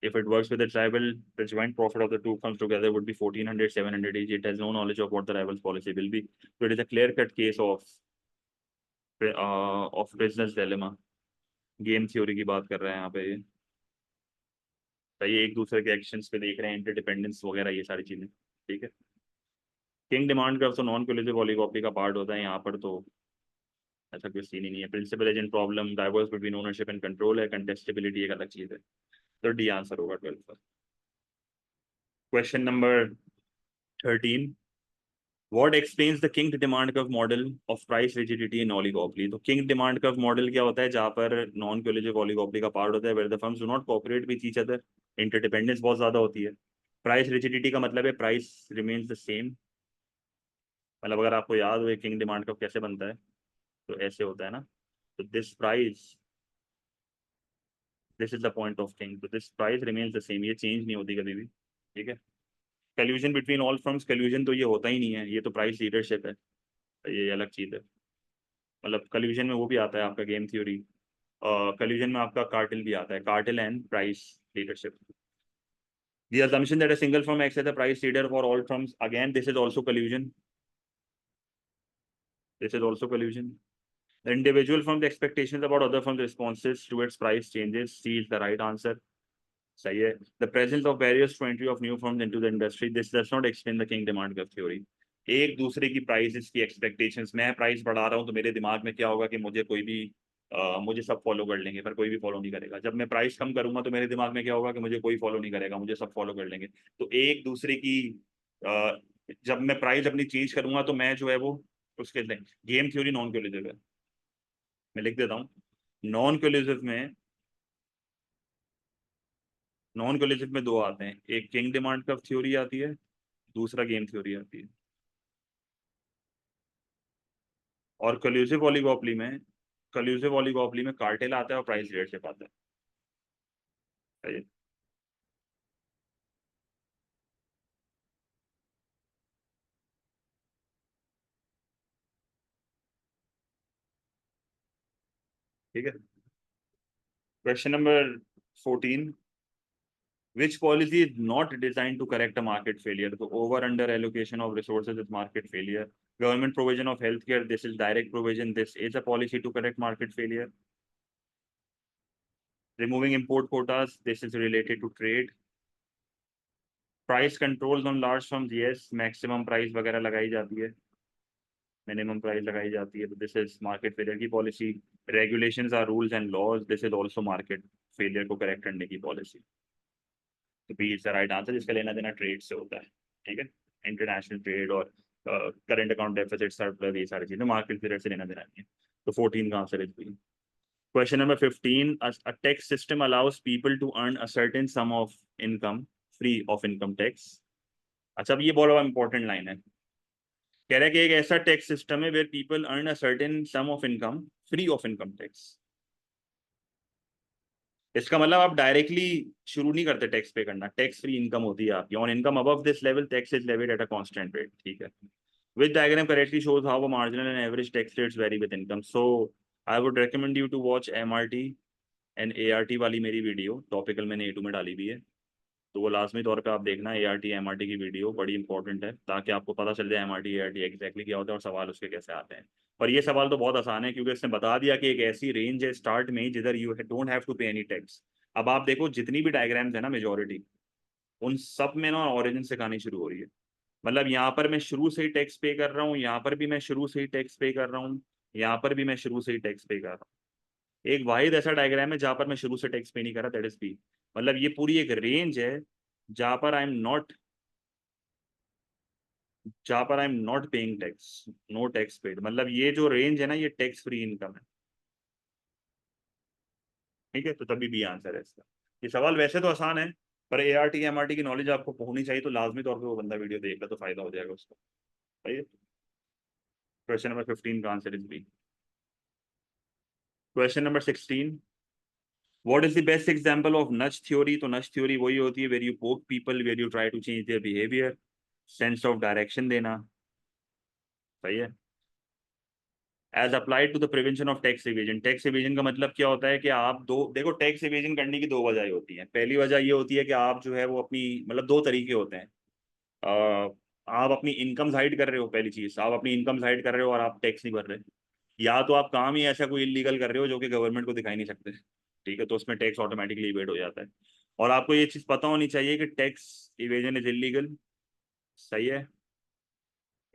If it works with its rival, the joint profit of the two firms together would be 1400, 700 each. It has no knowledge of what the rival's policy will be. So it is a clear-cut case of business dilemma. Game theory की बात कर रहे हैं यहाँ पे, ये एक दूसरे के एक्शंस पे देख रहे हैं, इंटरडिपेंडेंस वगैरह ये सारी चीजें, ठीक है। किंग डिमांड कर्व तो नॉन कोलिजिव ओलिगोपोली का पार्ट होता है, यहाँ पर तो ऐसा कोई सीन ही नहीं है। Principal agent problem, divorce between ownership and control है, कंटेस्टेबिलिटी एक अलग चीज है, तो D आंसर होगा 12 का। Question number 13, what explains the kinked demand curve model of price rigidity in oligopoly. तो किंग डिमांड कर्व मॉडल क्या होता है? जहाँ पर नॉन कोलिजिव ओलिगोपोली का पार्ट होता है, where the firms do not cooperate with each other, interdependence बहुत ज्यादा होती है। प्राइस रिजिडिटी का मतलब है प्राइस रिमेन्स द सेम, मतलब अगर आपको याद हो किंग डिमांड कर्व कैसे बनता है, तो ऐसे होता है ना। तो this is the point of kink, तो this price remains the same, ये चेंज नहीं होती कभी भी, ठीक है। Collusion between all firms, collusion तो ये होता ही नहीं है, ये तो प्राइस लीडरशिप है, ये अलग चीज है। मतलब कल्यूजन में वो भी आता है आपका गेम थ्योरी, कल्यूजन में आपका कार्टेल भी आता है, cartel and price leadership. The assumption that a single firm acts as a price leader for all firms, again this is also collusion, this is also collusion. The individual firm's expectations about other firms' responses to its price changes, C is the right answer. सही है। The presence of barriers to entry of new firms into the industry, this does not explain the king demand curve theory. एक दूसरे की प्राइसेस की एक्सपेक्टेशंस, मैं प्राइस बढ़ा रहा हूँ तो मेरे दिमाग में क्या होगा कि मुझे कोई भी मुझे सब फॉलो कर लेंगे, पर कोई भी फॉलो नहीं करेगा। जब मैं प्राइस कम करूंगा तो मेरे दिमाग में क्या होगा कि मुझे कोई फॉलो नहीं करेगा, मुझे सब फॉलो कर लेंगे। तो एक दूसरे की अ, जब मैं प्राइस अपनी चेंज करूंगा तो मैं जो है वो उसके गेम थ्योरी नॉन कोलिजिव है, मैं लिख देता हूँ। नॉन कोलिजिव में दो आते हैं, एक किंग डिमांड कर्व थ्योरी आती है, दूसरा गेम थ्योरी आती है। और कल्यूसिव ओलिगोपोली में कार्टेल आता है और प्राइस लीडरशिप आता है। सही है? ठीक है। Question number 14, which policy is not designed to correct a market failure? So over under allocation of resources is market failure. Government provision of healthcare, this is direct provision, this is a policy to correct market failure. Removing import quotas, this is related to trade. Price controls on large firms, yes, maximum price वगैरह लगाई जाती है, minimum price लगाई जाती है, तो this is market failure की policy. Regulations are rules and laws, this is also market failure को correct करने की policy. तो B is the right answer, जिसका लेना देना ट्रेड से होता है। ठीक है, इंटरनेशनल ट्रेड और करंट अकाउंट डेफिसिट सरप्लस, ये सारी चीजें मार्केट पीरियड से लेना देना नहीं है। तो 14 का answer is B. Question number 15, a tax system allows people to earn a certain sum of income free of income tax। अच्छा, अब ये बहुत इंपॉर्टेंट लाइन है, कह रहा है कि एक ऐसा टैक्स सिस्टम है where people earn a certain sum of income free of income tax. इसका मतलब आप डायरेक्टली शुरू नहीं करते टैक्स पे करना, टैक्स फ्री इनकम होती है आपकी, on income above this level tax is levied at a constant rate. ठीक है, which diagram correctly shows how a marginal and average tax rates vary with income? So I would recommend you to watch MRT and ART वाली मेरी वीडियो, टॉपिकल मैंने A2 में डाली हुई है, तो वो लाजमी तौर पे आप देखना ART MRT की वीडियो, बड़ी इंपॉर्टेंट है, ताकि आपको पता चल जाए MRT ART एग्जैक्टली क्या होता है और सवाल उसके कैसे आते हैं। और ये सवाल तो बहुत आसान है, क्योंकि इसने बता दिया कि एक ऐसी रेंज है स्टार्ट में जिधर यू डोंट हैव टू पे एनी टैक्स। अब आप देखो जितनी भी डायग्राम्स है ना, मेजोरिटी उन सब में ना ऑरिजिन से कहानी शुरू हो रही है। मतलब यहाँ पर मैं शुरू से ही टैक्स पे कर रहा हूँ, यहाँ पर भी मैं शुरू से ही टैक्स पे कर रहा हूँ, यहाँ पर भी मैं शुरू से ही टैक्स पे कर रहा हूँ। एक वाहिद ऐसा डायग्राम है जहां पर मैं शुरू से टैक्स पे नहीं कर रहा, दैट इज बी। मतलब ये पूरी एक रेंज है जहां पर I am not paying tax, no tax paid, मतलब ये जो रेंज है ना, ये टैक्स फ्री इनकम है। ठीक है, तो तभी बी आंसर है इसका। ये सवाल वैसे तो आसान है, पर ART MRT की नॉलेज आपको होनी चाहिए, तो लाजमी तौर पे वो बंदा वीडियो देखेगा तो फायदा हो जाएगा उसको। सही है। क्वेश्चन नंबर 15 का answer is B. Question number 16, what is the best example of nudge theory? तो नच थ्योरी वही होती है where you poke people, where you try to change their behaviour, sense of direction देना। सही है। As applied to the prevention of tax evasion, tax evasion का मतलब क्या होता है कि आप दो देखो, टैक्स इवेजन करने की दो वजह होती है। पहली वजह ये होती है कि आप जो है वो अपनी, मतलब दो तरीके होते हैं, आप अपनी इनकम हाइड कर रहे हो, पहली चीज आप अपनी इनकम हाइड कर रहे हो और आप टैक्स नहीं भर रहे, या तो आप काम ही ऐसा कोई इलीगल कर रहे हो जो कि गवर्नमेंट को दिखाई नहीं सकते। ठीक है, तो उसमें टैक्स ऑटोमेटिकली इवेड हो जाता है। और आपको ये चीज पता होनी चाहिए कि टैक्स इवेजन इज इलीगल। सही है।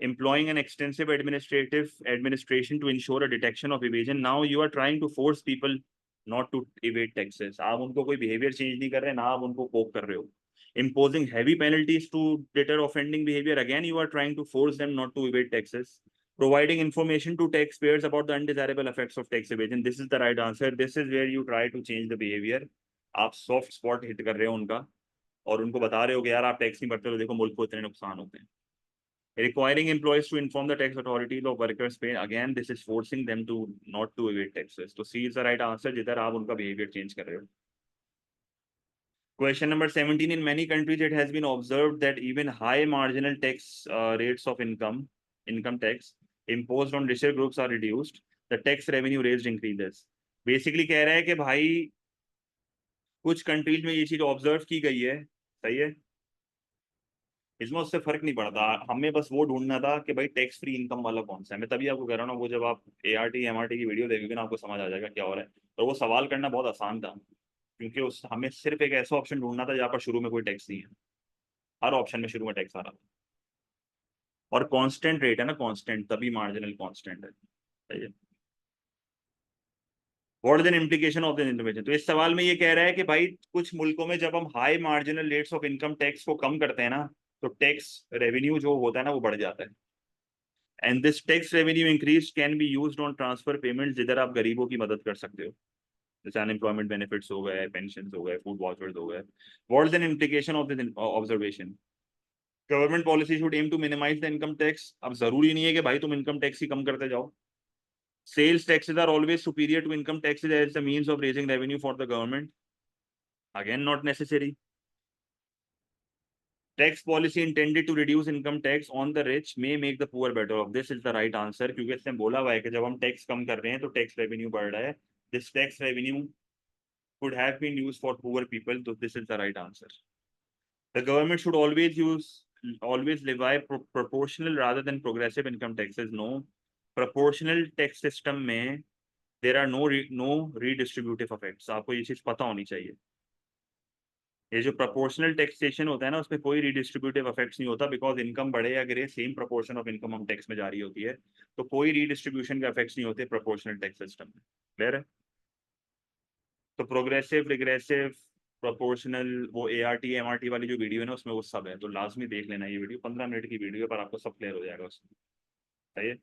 employing an extensive administrative administration to ensure a detection of evasion. Now you are trying to force people not to evade taxes. आप उनको कोई behavior change नहीं कर रहे, ना आप उनको poke कर रहे हो। Imposing heavy penalties to deter offending behavior. Again, you are trying to force them not to evade taxes. Providing information to taxpayers about the undesirable effects of tax evasion. This is the right answer. This is where you try to change the behavior. आप soft spot hit कर रहे हो उनका, और उनको बता रहे हो कि यार आप टैक्स नहीं भरते तो देखो मुल्क को इतने नुकसान होते हैं। Requiring employees to inform the tax authorities of workers' pay. Again, this is forcing them to not to evade taxes. So C is the right answer, जिधर आप उनका behavior change कर रहे हो। Question number 17. In many countries, it has been observed that even high marginal tax rates of income tax imposed on richer groups are reduced. The tax revenue raised increases. Basically कह रहा है कि भाई कुछ कंट्रीज में ये चीज ऑब्जर्व की गई है। सही है। इसमें उससे फर्क नहीं पड़ता, हमें बस वो ढूंढना था कि भाई टैक्स फ्री इनकम वाला कौन सा है। मैं तभी आपको कह रहा हूँ ना, वो जब आप ART MRT की वीडियो देखोगे ना, आपको समझ आ जाएगा क्या हो रहा है। और वो सवाल करना बहुत आसान था, क्योंकि उस हमें सिर्फ एक ऐसा ऑप्शन ढूंढना था जहाँ पर शुरू में कोई टैक्स नहीं है, हर ऑप्शन में शुरू में टैक्स आ रहा था। और कांस्टेंट रेट है ना, कांस्टेंट, तभी मार्जिनल कांस्टेंट है। सही है। What is an implication of the intervention? तो इस सवाल में ये कह रहा है कि भाई कुछ मुल्कों में जब हम high marginal rates of income tax को कम करते हैं ना, तो टैक्स रेवेन्यू जो होता है ना वो बढ़ जाता है। And this tax revenue increase can be used on transfer payment, जिधर आप गरीबों की मदद कर सकते हो। जैसे अनएम्प्लॉयमेंट बेनिफिट्स हो गए, पेंशन हो गए, फूड वाउचर्स हो गए। What is an implication of this observation? Government policy should aim to minimise the income tax. अब जरूरी नहीं है कि भाई तुम इनकम टैक्स ही कम करते जाओ। Sales taxes are always superior to income taxes as a means of raising revenue for the government. Again, not necessary. Tax policy intended to reduce income tax on the rich may make the poor better off. This is the right answer, क्योंकि इसने बोला हुआ है कि जब हम टैक्स कम कर रहे हैं तो टैक्स रेवेन्यू बढ़ रहा है. This tax revenue could have been used for poor people. So this is the right answer. The government should always levy proportional rather than progressive income taxes. No, proportional tax system में there are no redistributive effects. आपको ये चीज पता होनी चाहिए. ये जो प्रोपोर्शनल टैक्सेशन होता है ना, उसमें कोई रीडिस्ट्रीब्यूटिव इफेक्ट्स नहीं होता, बिकॉज इनकम बढ़े या गिरे सेम प्रोपोर्शन ऑफ इनकम हम टैक्स में जारी होती है, तो कोई रीडिस्ट्रीब्यूशन का इफेक्ट्स नहीं होते प्रोपोर्शनल टैक्स सिस्टम में. क्लियर है? तो प्रोग्रेसिव, रिग्रेसिव, प्रोपोर्शनल, वो ART MRT वाली जो वीडियो है ना, उसमें वो सब है, तो लाजमी देख लेना. ये वीडियो 15 मिनट की वीडियो है, पर आपको सब क्लियर हो जाएगा उसमें. सही है?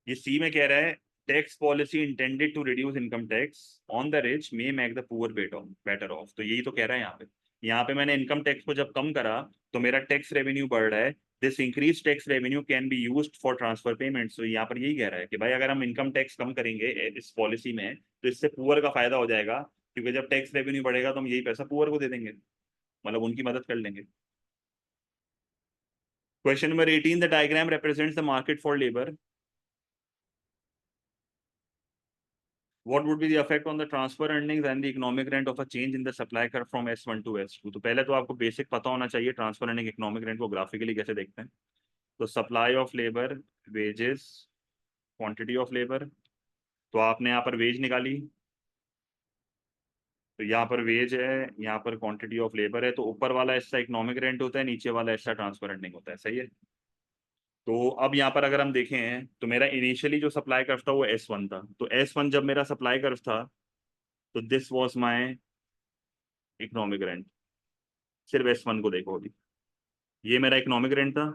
ये सी में कह रहा है tax policy intended to reduce income tax on the rich may make the poor better off. तो यही तो कह रहा है यहाँ पे. यहाँ पे मैंने इनकम टैक्स को जब कम करा तो मेरा टैक्स रेवेन्यू बढ़ रहा है. This increase tax revenue can be used for transfer payments. तो यहाँ पर यही कह रहा है कि भाई अगर हम इनकम टैक्स कम करेंगे इस पॉलिसी में, तो इससे पुअर का फायदा हो जाएगा, क्योंकि जब टैक्स रेवेन्यू बढ़ेगा तो हम यही पैसा पुअर को दे देंगे, मतलब उनकी मदद कर लेंगे. Question number 18, the diagram represents the market for labour. What would be the effect on the transfer earnings and the economic rent of a change in the supply curve from S1 to S2? तो पहले तो आपको बेसिक पता होना चाहिए ट्रांसफर अर्निंग इकोनॉमिक रेंट को ग्राफिकली कैसे देखते हैं. तो supply of labour, wages, quantity of labour. तो आपने यहाँ पर वेज निकाली, तो यहाँ पर वेज है, यहाँ पर क्वांटिटी ऑफ लेबर है, तो ऊपर वाला हिस्सा इकोनॉमिक रेंट होता है, नीचे वाला हिस्सा ट्रांसफर अर्निंग होता है. सही है? तो अब यहाँ पर अगर हम देखें तो मेरा इनिशियली जो सप्लाई कर्व था वो S1 था. तो S1 जब मेरा सप्लाई कर्व था तो this was my economic rent. सिर्फ S1 को देखो अभी, ये मेरा इकोनॉमिक रेंट था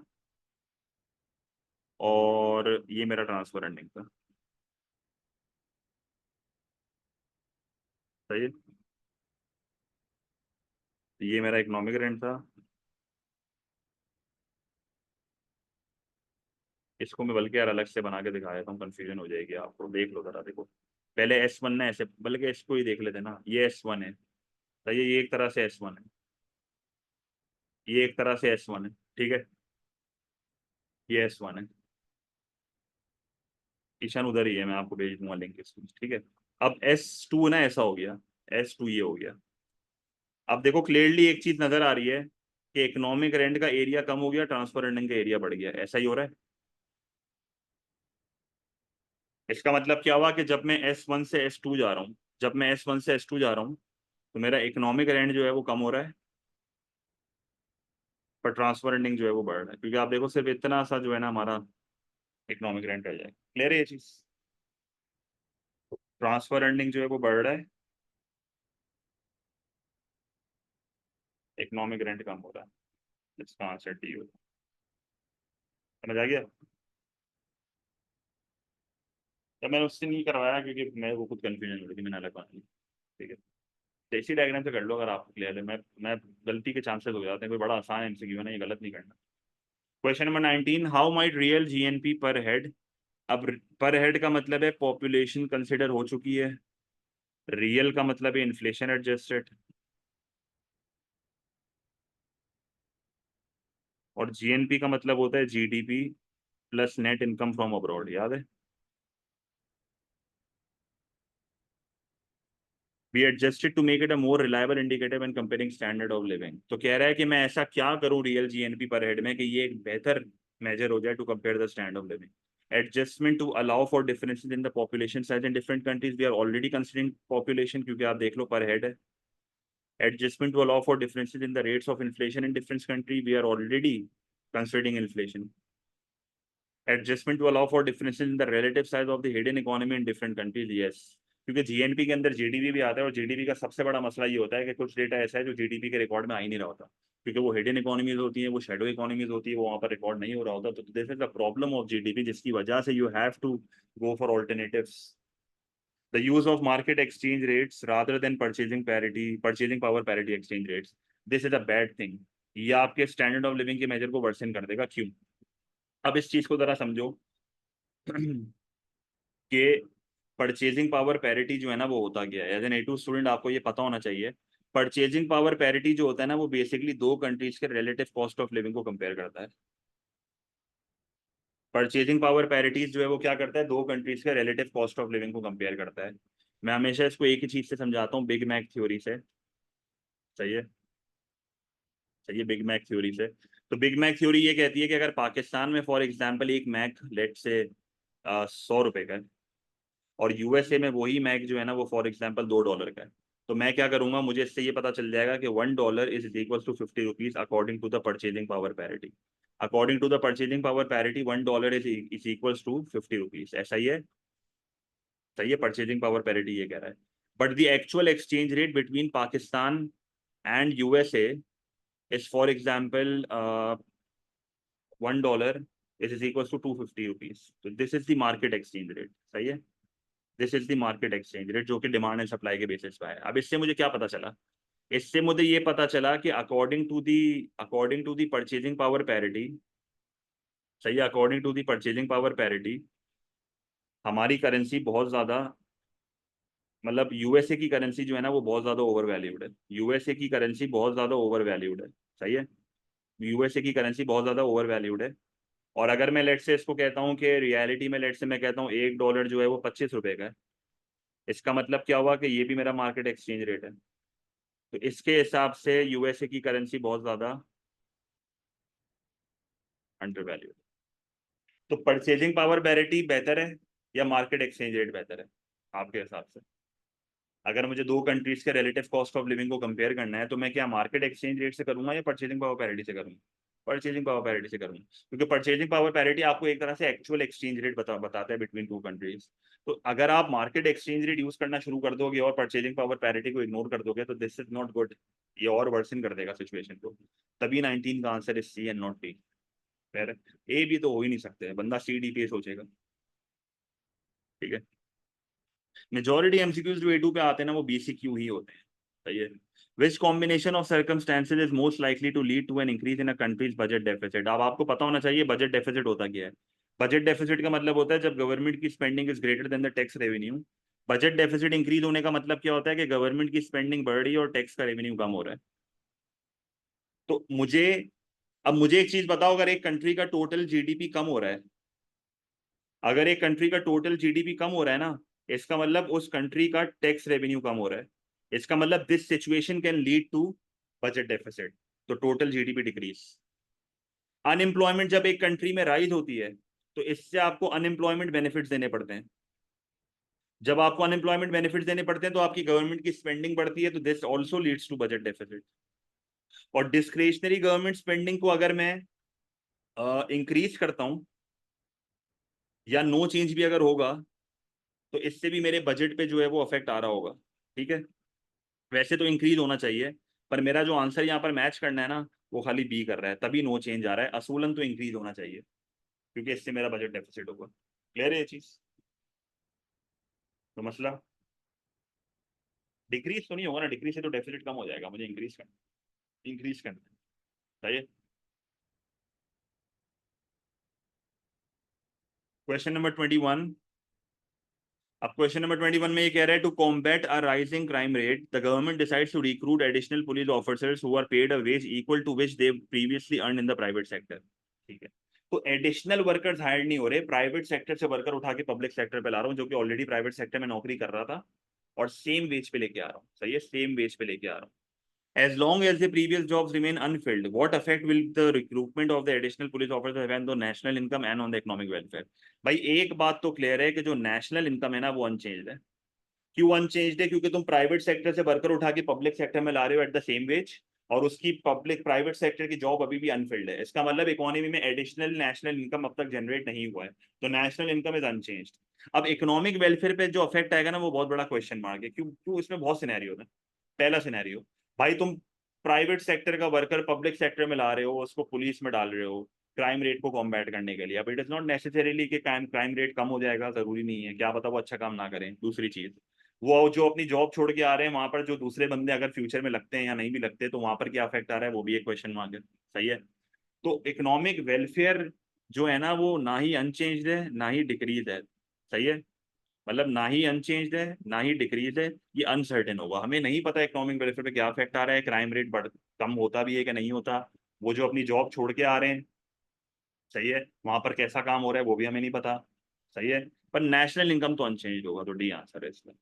और ये मेरा ट्रांसफर अर्निंग था. सही है? तो ये मेरा इकोनॉमिक रेंट था. इसको मैं बल्कि यार अलग से बना के दिखा देता हूँ, कंफ्यूजन हो जाएगी आपको. देख लो जरा, देखो पहले S1 ने ऐसे, बल्कि इसको ही देख लेते ना, ये S1 है. सही है? ये एक तरह से S1 है, ये एक तरह से S1 है. ठीक है? ये S1 है. ईशान उधर ही है, मैं आपको भेज दूंगा लिंक इसको. ठीक है? अब S2 ना ऐसा हो गया, S2 ये हो गया. अब देखो क्लियरली एक चीज नजर आ रही है कि इकोनॉमिक रेंट का एरिया कम हो गया, ट्रांसफर अर्निंग का एरिया बढ़ गया. ऐसा ही हो रहा है. इसका मतलब क्या हुआ कि जब मैं S1 से S2 जा रहा हूँ, जब मैं S1 से S2 जा रहा हूँ तो मेरा इकोनॉमिक रेंट जो है वो कम हो रहा है, पर ट्रांसफर अर्निंग जो है वो बढ़ रहा है, क्योंकि आप देखो सिर्फ इतना सा जो है ना हमारा इकोनॉमिक रेंट रह जाए. क्लियर है ये चीज? ट्रांसफर अर्निंग जो है वो बढ़ रहा है, इकोनॉमिक रेंट कम हो रहा है. इसका आंसर डी होगा. समझ आ गया? तो मैंने उससे नहीं करवाया क्योंकि मेरे को खुद कंफ्यूजन हो रही थी, मैंने अलग बना ली. ठीक है? तो इसी डायग्राम से कर लो अगर आपको क्लियर है. मैं गलती के चांसेस हो जाते हैं, कोई बड़ा आसान MCQ है ना, ये गलत नहीं करना. Question number 19, how might real GNP पर हेड. अब पर हेड का मतलब है पॉपुलेशन कंसिडर हो चुकी है, रियल का मतलब है इन्फ्लेशन एडजस्टेड, और GNP का मतलब होता है GDP plus net income from abroad. याद है? Be adjusted to make it a more reliable indicator when comparing standard of living. तो कह रहा है कि मैं ऐसा क्या करूं रियल GNP पर हेड में कि ये एक बेहतर मेजर हो जाए to compare the standard of living. Adjustment to allow for differences in the population size in different countries. We are already considering population, क्योंकि आप देख लो पर हेड है. Adjustment to allow for differences in the rates of inflation in different country. We are already considering inflation. Adjustment to allow for differences in the relative size of the hidden economy in different countries. Yes, क्योंकि GNP के अंदर GDP भी आता है, और GDP का सबसे बड़ा मसला ये होता है कि कुछ डेटा ऐसा है जो GDP के रिकॉर्ड में आ ही नहीं रहा होता, क्योंकि वो हिडन इकोनॉमीज होती है, वो शेडो इकोनॉमीज होती है, वो वहाँ पर रिकॉर्ड नहीं हो रहा होता. तो this is the problem of GDP, जिसकी वजह से you have to go for alternatives. The use of market exchange rates rather than purchasing power parity exchange rates. This is a bad thing. ये आपके स्टैंडर्ड ऑफ लिविंग के मेजर को वर्सन कर देगा। क्यों? अब इस चीज को जरा समझो कि परचेजिंग पावर पैरिटी जो है ना वो होता क्या है। एज एन A2 स्टूडेंट आपको ये पता होना चाहिए। परचेजिंग पावर पैरिटी जो होता है ना वो बेसिकली दो कंट्रीज के रिलेटिव कॉस्ट ऑफ लिविंग को कंपेयर करता है। परचेजिंग पावर पैरिटीज जो है वो क्या करता है, दो कंट्रीज के रिलेटिव कॉस्ट ऑफ लिविंग को कंपेयर करता है। मैं हमेशा इसको एक ही चीज से समझाता हूँ, बिग मैक थ्योरी से। सही है, सही है, बिग मैक थ्योरी से। तो बिग मैक थ्योरी ये कहती है कि अगर पाकिस्तान में फॉर एग्जांपल एक मैक लेट से 100 रुपए का है, और यूएसए में वही मैक जो है ना वो फॉर एग्जांपल $2 का है, तो मैं क्या करूंगा, मुझे इससे ये पता चल जाएगा कि $1 is equal to 50 rupees according to the purchasing power parity. According to the purchasing power parity $1 is equal to 50 rupees. ऐसा ही है, सही है, परचेजिंग पावर पैरिटी ये कह रहा है। But the actual exchange rate between Pakistan and USA is for example $1 is equal to 250 rupees. तो this is the market exchange rate. सही है, this is the market exchange rate जो कि डिमांड एंड सप्लाई के बेसिस पर है। अब इससे मुझे क्या पता चला, इससे मुझे ये पता चला कि according to the purchasing power parity, सही है, according to the purchasing power parity हमारी करेंसी बहुत ज्यादा, मतलब यूएसए की करेंसी जो है ना वो बहुत ज्यादा ओवर वैल्यूड है। यूएसए की करेंसी बहुत ज्यादा ओवर वैल्यूड है। सही है, यूएसए की करेंसी बहुत ज्यादा ओवर वैल्यूड है। और अगर मैं लेट से इसको कहता हूँ कि रियलिटी में लेट से मैं कहता हूँ $1 जो है वो 25 रुपए का है, इसका मतलब क्या हुआ कि ये भी मेरा मार्केट एक्सचेंज रेट है। तो इसके हिसाब से यूएसए की करेंसी बहुत ज्यादा अंडर वैल्यूड। तो परचेजिंग पावर पैरिटी बेहतर है या मार्केट एक्सचेंज रेट बेहतर है आपके हिसाब से? अगर मुझे दो कंट्रीज के रिलेटिव कॉस्ट ऑफ लिविंग को कंपेयर करना है तो मैं क्या मार्केट एक्सचेंज रेट से करूंगा या परचेजिंग पावर पैरिटी से करूंगा? परचेजिंग पावर पैरिटी से करूंगा, क्योंकि परचेजिंग पावर पैरिटी आपको एक तरह से एक्चुअल एक्सचेंज रेट बताता है बिटवीन टू कंट्रीज। तो अगर आप मार्केट एक्सचेंज रेट यूज करना शुरू कर दोगे और परचेजिंग पावर पैरिटी को इग्नोर कर दोगे तो दिस इज नॉट गुड। ये और वर्सन कर देगा सिचुएशन को। तभी 19 का answer is C and not D. फिर ए भी तो हो ही नहीं सकते, बंदा सी डी पे सोचेगा। ठीक है, मेजोरिटी एमसीक्यूज जो A2 पे आते हैं ना वो BCQ ही होते हैं। सही है। Which combination of circumstances is most likely to lead to an increase in a country's budget deficit? अब आपको पता होना चाहिए बजट डेफिसिट होता क्या है। बजट डेफिसिट का मतलब होता है जब गवर्नमेंट की spending is greater then the tax revenue. Budget deficit increase होने का मतलब क्या होता है कि गवर्नमेंट की स्पेंडिंग बढ़ रही है और टैक्स का रेवेन्यू कम हो रहा है। तो मुझे एक चीज बताओ, अगर एक कंट्री का टोटल जीडीपी कम हो रहा है, अगर एक कंट्री का टोटल जीडीपी कम हो रहा है ना, इसका मतलब उस कंट्री का टैक्स रेवेन्यू कम हो रहा है। इसका मतलब this situation can lead to budget deficit, तो टोटल जीडीपी डिक्रीज। अनएम्प्लॉयमेंट जब एक कंट्री में राइज होती है तो इससे आपको अनएम्प्लॉयमेंट बेनिफिट्स देने पड़ते हैं। जब आपको अनएम्प्लॉयमेंट बेनिफिट्स देने पड़ते हैं तो आपकी गवर्नमेंट की स्पेंडिंग बढ़ती है, तो this also leads to budget deficit. और डिस्क्रिशनरी गवर्नमेंट स्पेंडिंग को अगर मैं इंक्रीज करता हूं या नो चेंज भी अगर होगा तो इससे भी मेरे बजट पे जो है वो अफेक्ट आ रहा होगा। ठीक है, वैसे तो इंक्रीज होना चाहिए, पर मेरा जो आंसर यहाँ पर मैच करना है ना वो खाली बी कर रहा है, तभी नो चेंज आ रहा है। असूलन तो इंक्रीज होना चाहिए क्योंकि इससे मेरा बजट डेफिसिट होगा। क्लियर है ये चीज? तो मसला डिक्रीज तो नहीं होगा ना, डिक्रीज से तो डेफिसिट कम हो जाएगा, मुझे इंक्रीज करना है। सही है। Question number 21। अब क्वेश्चन नंबर 21 में ये कह रहा है to combat a rising crime rate the government decides to recruit additional police officers who are paid a wage equal to which they previously earn in the private sector. ठीक है, तो एडिशनल वर्कर्स हायर नहीं हो रहे, प्राइवेट सेक्टर से वर्कर उठा के पब्लिक सेक्टर पे ला रहा हूँ जो कि ऑलरेडी प्राइवेट सेक्टर में नौकरी कर रहा था, और सेम वेज पे लेके आ रहा हूँ। सही है, सेम वेज पे लेके आ रहा हूँ। As long as the previous jobs remain unfilled, what effect will the recruitment of the additional police officers have on the national income and on the economic welfare? भाई एक बात तो क्लियर है कि जो नेशनल इनकम है ना वो अनचेंज्ड है। क्यों अनचेंज्ड है? क्योंकि तुम प्राइवेट सेक्टर से वर्कर उठा के पब्लिक सेक्टर में ला रहे हो एट द सेम वेज, और उसकी पब्लिक प्राइवेट सेक्टर की जॉब अभी भी अनफिल्ड है। इसका मतलब इकोनॉमी में एडिशनल नेशनल इनकम अब तक जनरेट नहीं हुआ है, तो नेशनल इनकम इज अनचेंज्ड। अब इकोनॉमिक वेलफेयर पे जो अफेक्ट आएगा ना वो बहुत बड़ा क्वेश्चन मार्क है। क्यों क्यों? इसमें बहुत सिनेरियो है। पहला सिनेरियो, भाई तुम प्राइवेट सेक्टर का वर्कर पब्लिक सेक्टर में ला रहे हो, उसको पुलिस में डाल रहे हो, क्राइम रेट को कॉम्बैट करने के लिए। अब इट इज नॉट नेसेसरीली कि क्राइम रेट कम हो जाएगा, जरूरी नहीं है, क्या पता वो अच्छा काम ना करें। दूसरी चीज, वो जो अपनी जॉब छोड़ के आ रहे हैं वहां पर जो दूसरे बंदे अगर फ्यूचर में लगते हैं या नहीं भी लगते, तो वहां पर क्या इफेक्ट आ रहा है वो भी एक क्वेश्चन मार्क है। सही है। तो इकोनॉमिक वेलफेयर जो है ना, वो ना ही अनचेंज्ड है ना ही डिक्रीज है। सही है। मतलब ना ही अनचेंज्ड है ना ही डिक्रीज है, ये अनसर्टेन होगा। हमें नहीं पता इकोनॉमिक वेलफेयर पे क्या इफेक्ट आ रहा है, क्राइम रेट बढ़ कम होता भी है कि नहीं होता, वो जो अपनी जॉब छोड़ के आ रहे हैं, सही है, वहां पर कैसा काम हो रहा है वो भी हमें नहीं पता। सही है। पर नेशनल इनकम तो अनचेंज होगा, तो डी आंसर है इसका।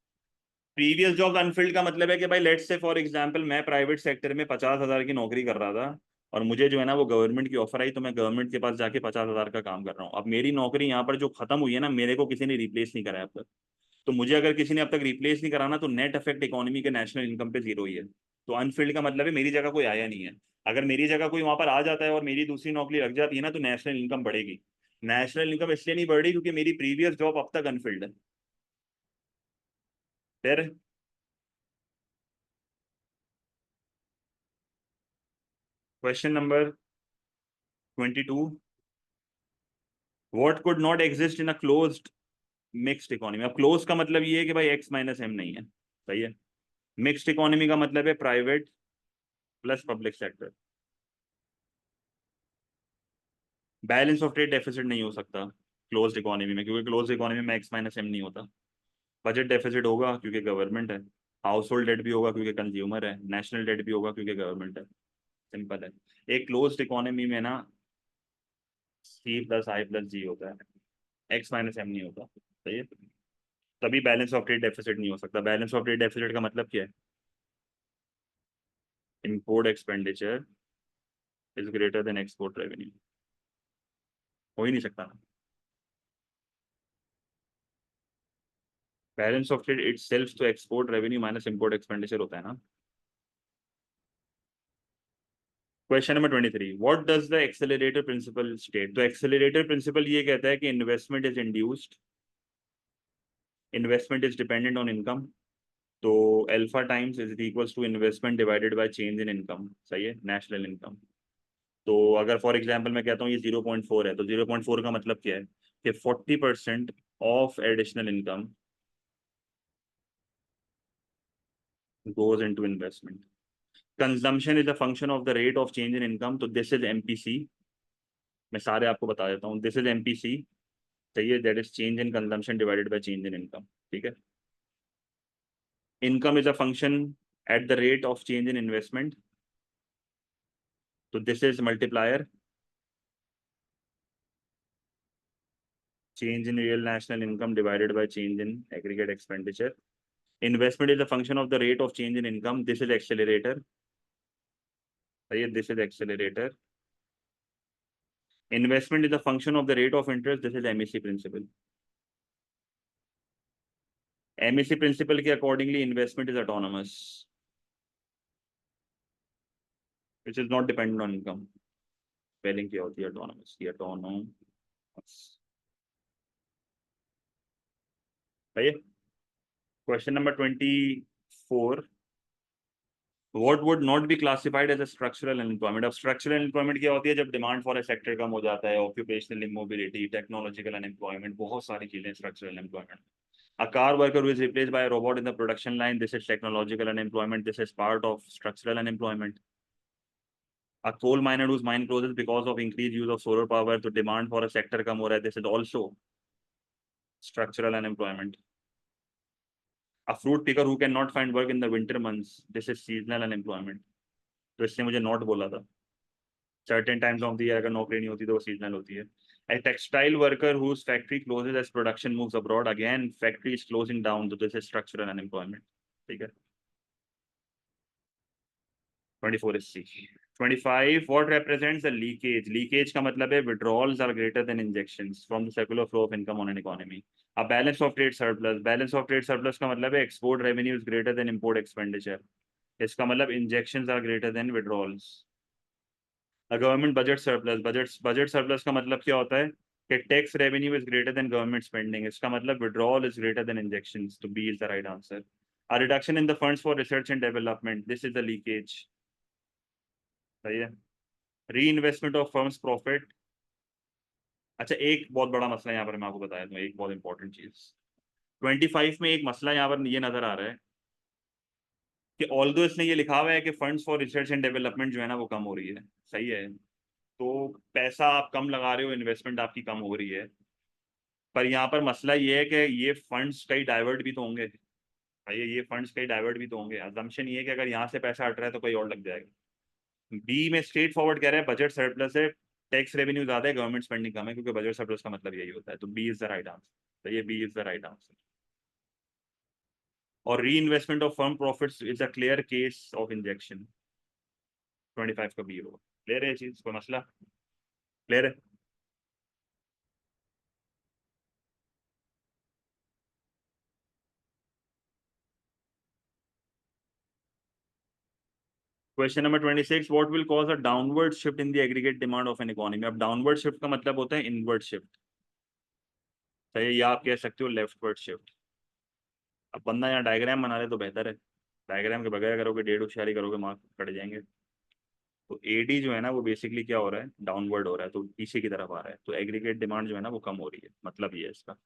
प्रीवियस जॉब अनफिल्ड का मतलब है कि भाई लेट्स से फॉर एग्जांपल मैं प्राइवेट सेक्टर में 50,000 की नौकरी कर रहा था, और मुझे जो है ना वो गवर्नमेंट की ऑफर आई, तो मैं गवर्नमेंट के पास जाके 50,000 का काम कर रहा हूँ। अब मेरी नौकरी यहाँ पर जो खत्म हुई है ना, मेरे को किसी ने रिप्लेस नहीं कराया अब तक। तो मुझे अगर किसी ने अब तक रिप्लेस नहीं कराना, तो नेट इफेक्ट इकोनॉमी के नेशनल इनकम पे जीरो ही है। तो अनफिल्ड का मतलब है मेरी जगह कोई आया नहीं है। अगर मेरी जगह कोई वहां पर आ जाता है और मेरी दूसरी नौकरी लग जाती है ना, तो नेशनल इनकम बढ़ेगी। नेशनल इनकम इसलिए नहीं बढ़ रही क्योंकि मेरी प्रीवियस जॉब अब तक अनफिल्ड है। फिर question number 22, what could not exist in a closed mixed economy. अब क्लोज का मतलब ये है कि भाई एक्स माइनस एम नहीं है। सही है। मिक्स्ड इकोनॉमी का मतलब है private plus public sector. Balance of trade deficit नहीं हो सकता क्लोज्ड इकोनॉमी में, क्योंकि क्लोज्ड इकोनॉमी में एक्स माइनस एम नहीं होता। बजट डेफिसिट होगा क्योंकि गवर्नमेंट है। हाउस होल्ड डेट भी होगा क्योंकि कंज्यूमर है। नेशनल डेट भी होगा क्योंकि गवर्नमेंट है। सिंपल है। एक क्लोज्ड इकोनॉमी में ना सी प्लस आई प्लस जी होता है, एक्स माइनस एम नहीं होता। सही है। तभी बैलेंस ऑफ ट्रेड डेफिसिट नहीं हो सकता। बैलेंस ऑफ ट्रेड डेफिसिट का मतलब क्या है? Import expenditure is greater than export revenue. हो ही नहीं सकता ना। Balance of trade itself तो export revenue minus import expenditure होता है ना। Question number 23, what does the accelerator principle state. तो एक्सेलरेटर प्रिंसिपल ये कहता है कि investment is induced, investment is dependent on income, तो alpha times is equals to investment divided by change in income. सही है, नेशनल इनकम। तो अगर फॉर एग्जांपल मैं कहता हूँ ये 0.4 है, तो 0.4 का मतलब क्या है कि 40% of additional income goes into investment. Consumption is a function of the rate of change in income, तो दिस इज एमपीसी। मैं सारे आपको बता देता हूँ, दिस इज एमपीसी। सही है, that is change in consumption divided by change in income. ठीक है। Income is a function at the rate of change in investment, तो this is multiplier change in real national income divided by change in aggregate expenditure. Investment is a function of the rate of change in income, this is accelerator. This is accelerator. Investment is a function of the rate of interest, this is MEC principle. MEC principle के accordingly investment is autonomous, which is not dependent on income. Spelling क्या होती है autonomous की? autonomous. सही है। Question number 24, what would not be classified as a structural unemployment। अब structural unemployment क्या होती है? जब डिमांड फॉर ए सेक्टर कम हो जाता है, occupational immobility, technological unemployment, बहुत सारी चीजें structural unemployment। A car worker who is replaced by a robot in the production line, this is technological unemployment, this is part of structural unemployment। A coal miner whose mine closes because of increased use of solar power, तो demand for a sector कम हो रहा है, this is also structural unemployment। A fruit picker who cannot find work in the winter months, this is seasonal unemployment। तो इसने मुझे नॉट बोला था, certain times of the year अगर नौकरी नहीं होती तो वो सीजनल होती है। A textile worker whose factory closes as production moves abroad, again factory is closing down, so this is structural unemployment। ठीक है। 24 is C। 25, what represents the leakage। Leakage का मतलब है withdrawals are greater than injections from the circular flow of income on an economy। अब balance of trade surplus, balance of trade surplus का मतलब है export revenue is greater than import expenditure. इसका मतलब injections are greater than withdrawals. Government budget surplus, budget surplus का मतलब क्या होता है कि tax revenue is greater than government spending. इसका मतलब withdrawal is greater than injections, तो B is the right answer. A reduction in the funds for research and development, this is the leakage. सही है। री इन्वेस्टमेंट ऑफ फर्म्स प्रॉफिट, अच्छा, एक बहुत बड़ा मसला यहाँ पर मैं आपको बताया दूं, एक बहुत इंपॉर्टेंट चीज। 25 में एक मसला यहाँ पर ये नजर आ रहा है कि ऑल्दो इसने ये लिखा हुआ है कि funds for research and development जो है ना वो कम हो रही है, सही है। तो पैसा आप कम लगा रहे हो, इन्वेस्टमेंट आपकी कम हो रही है, पर यहाँ पर मसला ये है कि ये फंड्स कहीं डाइवर्ट भी तो होंगे भाई, ये फंड्स कहीं डाइवर्ट भी तो होंगे। अजम्पशन ये है कि अगर यहाँ से पैसा हट रहा है तो कहीं और लग जाएगा। बी में स्ट्रेट फॉरवर्ड कह रहे हैं बजट सरप्लस है, टैक्स रेवेन्यू ज्यादा है, गवर्नमेंट स्पेंडिंग कम है, क्योंकि बजट सरप्लस का मतलब यही होता है। तो B is the right answer, तो ये B is the right answer. और reinvestment of firm profits is a clear case of injection. 25 का बी होगा। क्लियर है ये चीज, कोई मसला? क्लियर है? Question number 26, what will cause a downward shift in the aggregate demand of an economy. अब डाउनवर्ड शिफ्ट का मतलब होता है इनवर्ड शिफ्ट, सही, या आप कह सकते हो लेफ्टवर्ड शिफ्ट। अब बंदा यहाँ डायग्राम बना ले तो बेहतर है, डायग्राम के बगैर करोगे, डेढ़ होशियारी करोगे, मार्क्स कट जाएंगे। तो एडी जो है ना वो बेसिकली क्या हो रहा है, डाउनवर्ड हो रहा है, तो पीछे की तरफ आ रहा है, तो एग्रीगेट डिमांड जो है ना वो कम हो रही है, मतलब ये है इसका।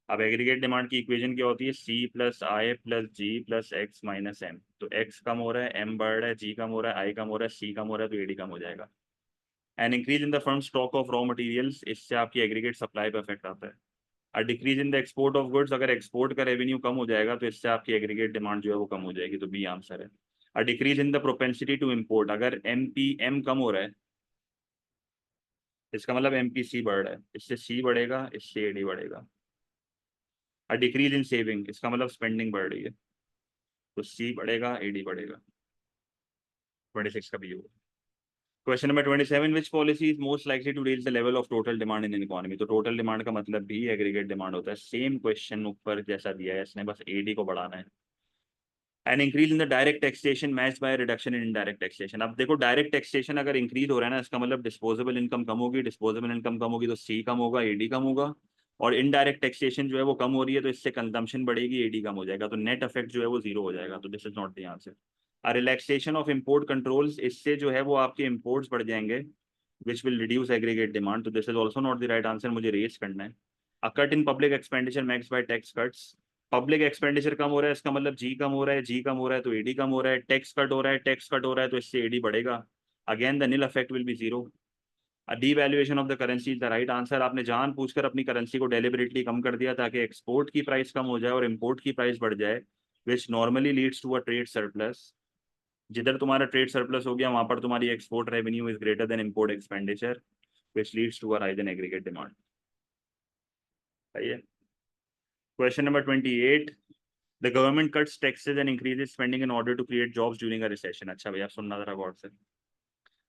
अब एग्रीगेट डिमांड की इक्वेशन क्या होती है, सी प्लस आई प्लस जी प्लस एक्स माइनस एम। तो एक्स कम हो रहा है, एम बढ़ रहा है, जी कम हो रहा है, आई कम हो रहा है, सी कम हो रहा है, तो एडी कम हो जाएगा। N increase in the firm stock of raw materials, इससे आपकी एग्रीगेट सप्लाई पे इफेक्ट आता है। A decrease in the export of goods, अगर एक्सपोर्ट का रेवेन्यू कम हो जाएगा तो इससे आपकी एग्रीगेट डिमांड जो है वो कम हो जाएगी, तो बी आंसर है। A decrease in the propensity to import, अगर एम पी एम कम हो रहा है, इसका मतलब एम पी सी बढ़ रहा है, इससे सी बढ़ेगा, इससे एडी बढ़ेगा। अ डिक्रीज इन सेविंग, इसका मतलब स्पेंडिंग बढ़ रही है, तो सी बढ़ेगा, एडी बढ़ेगा। 26 का भी होगा। Question number 27, which policy is most likely to reach the level of total demand in economy. तो टोटल डिमांड का मतलब भी एग्रीगेट डिमांड होता है, सेम क्वेश्चन ऊपर जैसा दिया है इसने, बस एडी को बढ़ाना है। N increase in the direct taxation matched by reduction in indirect taxation. अब देखो, डायरेक्ट टैक्सेशन अगर इंक्रीज हो रहा है ना, इसका मतलब डिस्पोजेबल इनकम कम होगी, डिस्पोजेबल इनकम कम होगी तो सी कम होगा, एडी कम होगा। और इनडायरेक्ट टैक्सेशन जो है वो कम हो रही है, तो इससे कंजम्पशन बढ़ेगी, एडी कम हो जाएगा, तो नेट इफेक्ट जो है वो जीरो हो जाएगा, तो this is not the answer. A relaxation of import controls, इससे जो है वो आपके इम्पोर्ट्स बढ़ जाएंगे, which will reduce aggregate demand, तो this is also not the right answer, मुझे रेस करना है। A cut in public expenditure मैक्स by tax cuts, public expenditure कम हो रहा है, इसका मतलब जी कम हो रहा है, जी कम हो रहा है तो एडी कम हो रहा है, टैक्स कट हो रहा है, टैक्स कट हो रहा है तो इससे एडी बढ़ेगा। Again the nil effect will be zero. Devaluation of the currency is the right answer, आपने जान पूछकर अपनी करेंसी को डेलिबरेटली कम कर दिया ताकि एक्सपोर्ट की प्राइस कम हो जाए और इम्पोर्ट की प्राइस बढ़ जाए, which normally leads to a trade surplus. जिधर तुम्हारा ट्रेड सरप्लस हो गया वहां पर तुम्हारी export revenue is greater than import expenditure, which leads to a rise in aggregate demand. सही है। Question number 28, the government cuts taxes and increases spending in order to create jobs during a recession. अच्छा भैया सुनना जरा गौर से,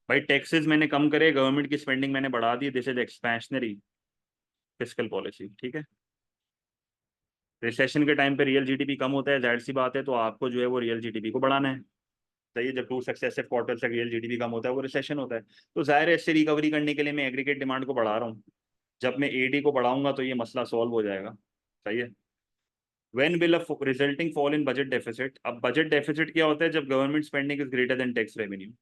भाई टैक्सेस मैंने कम करे, गवर्नमेंट की स्पेंडिंग मैंने बढ़ा दी, this is expansionary fiscal policy, ठीक है। रिसेशन के टाइम पे रियल जीडीपी कम होता है, जाहिर सी बात है, तो आपको जो है वो रियल जीडीपी को बढ़ाना है। सही है, जब टू सक्सेसिव क्वार्टर तक रियल जीडीपी कम होता है वो रिसेशन होता है, तो जाहिर है इससे रिकवरी करने के लिए मैं एग्रीगेट डिमांड को बढ़ा रहा हूँ। जब मैं एडी को बढ़ाऊंगा तो ये मसला सॉल्व हो जाएगा। सही है। When will a resulting fall in budget deficit, अब बजट डेफिसिट क्या होता है, जब government spending is greater then tax revenue.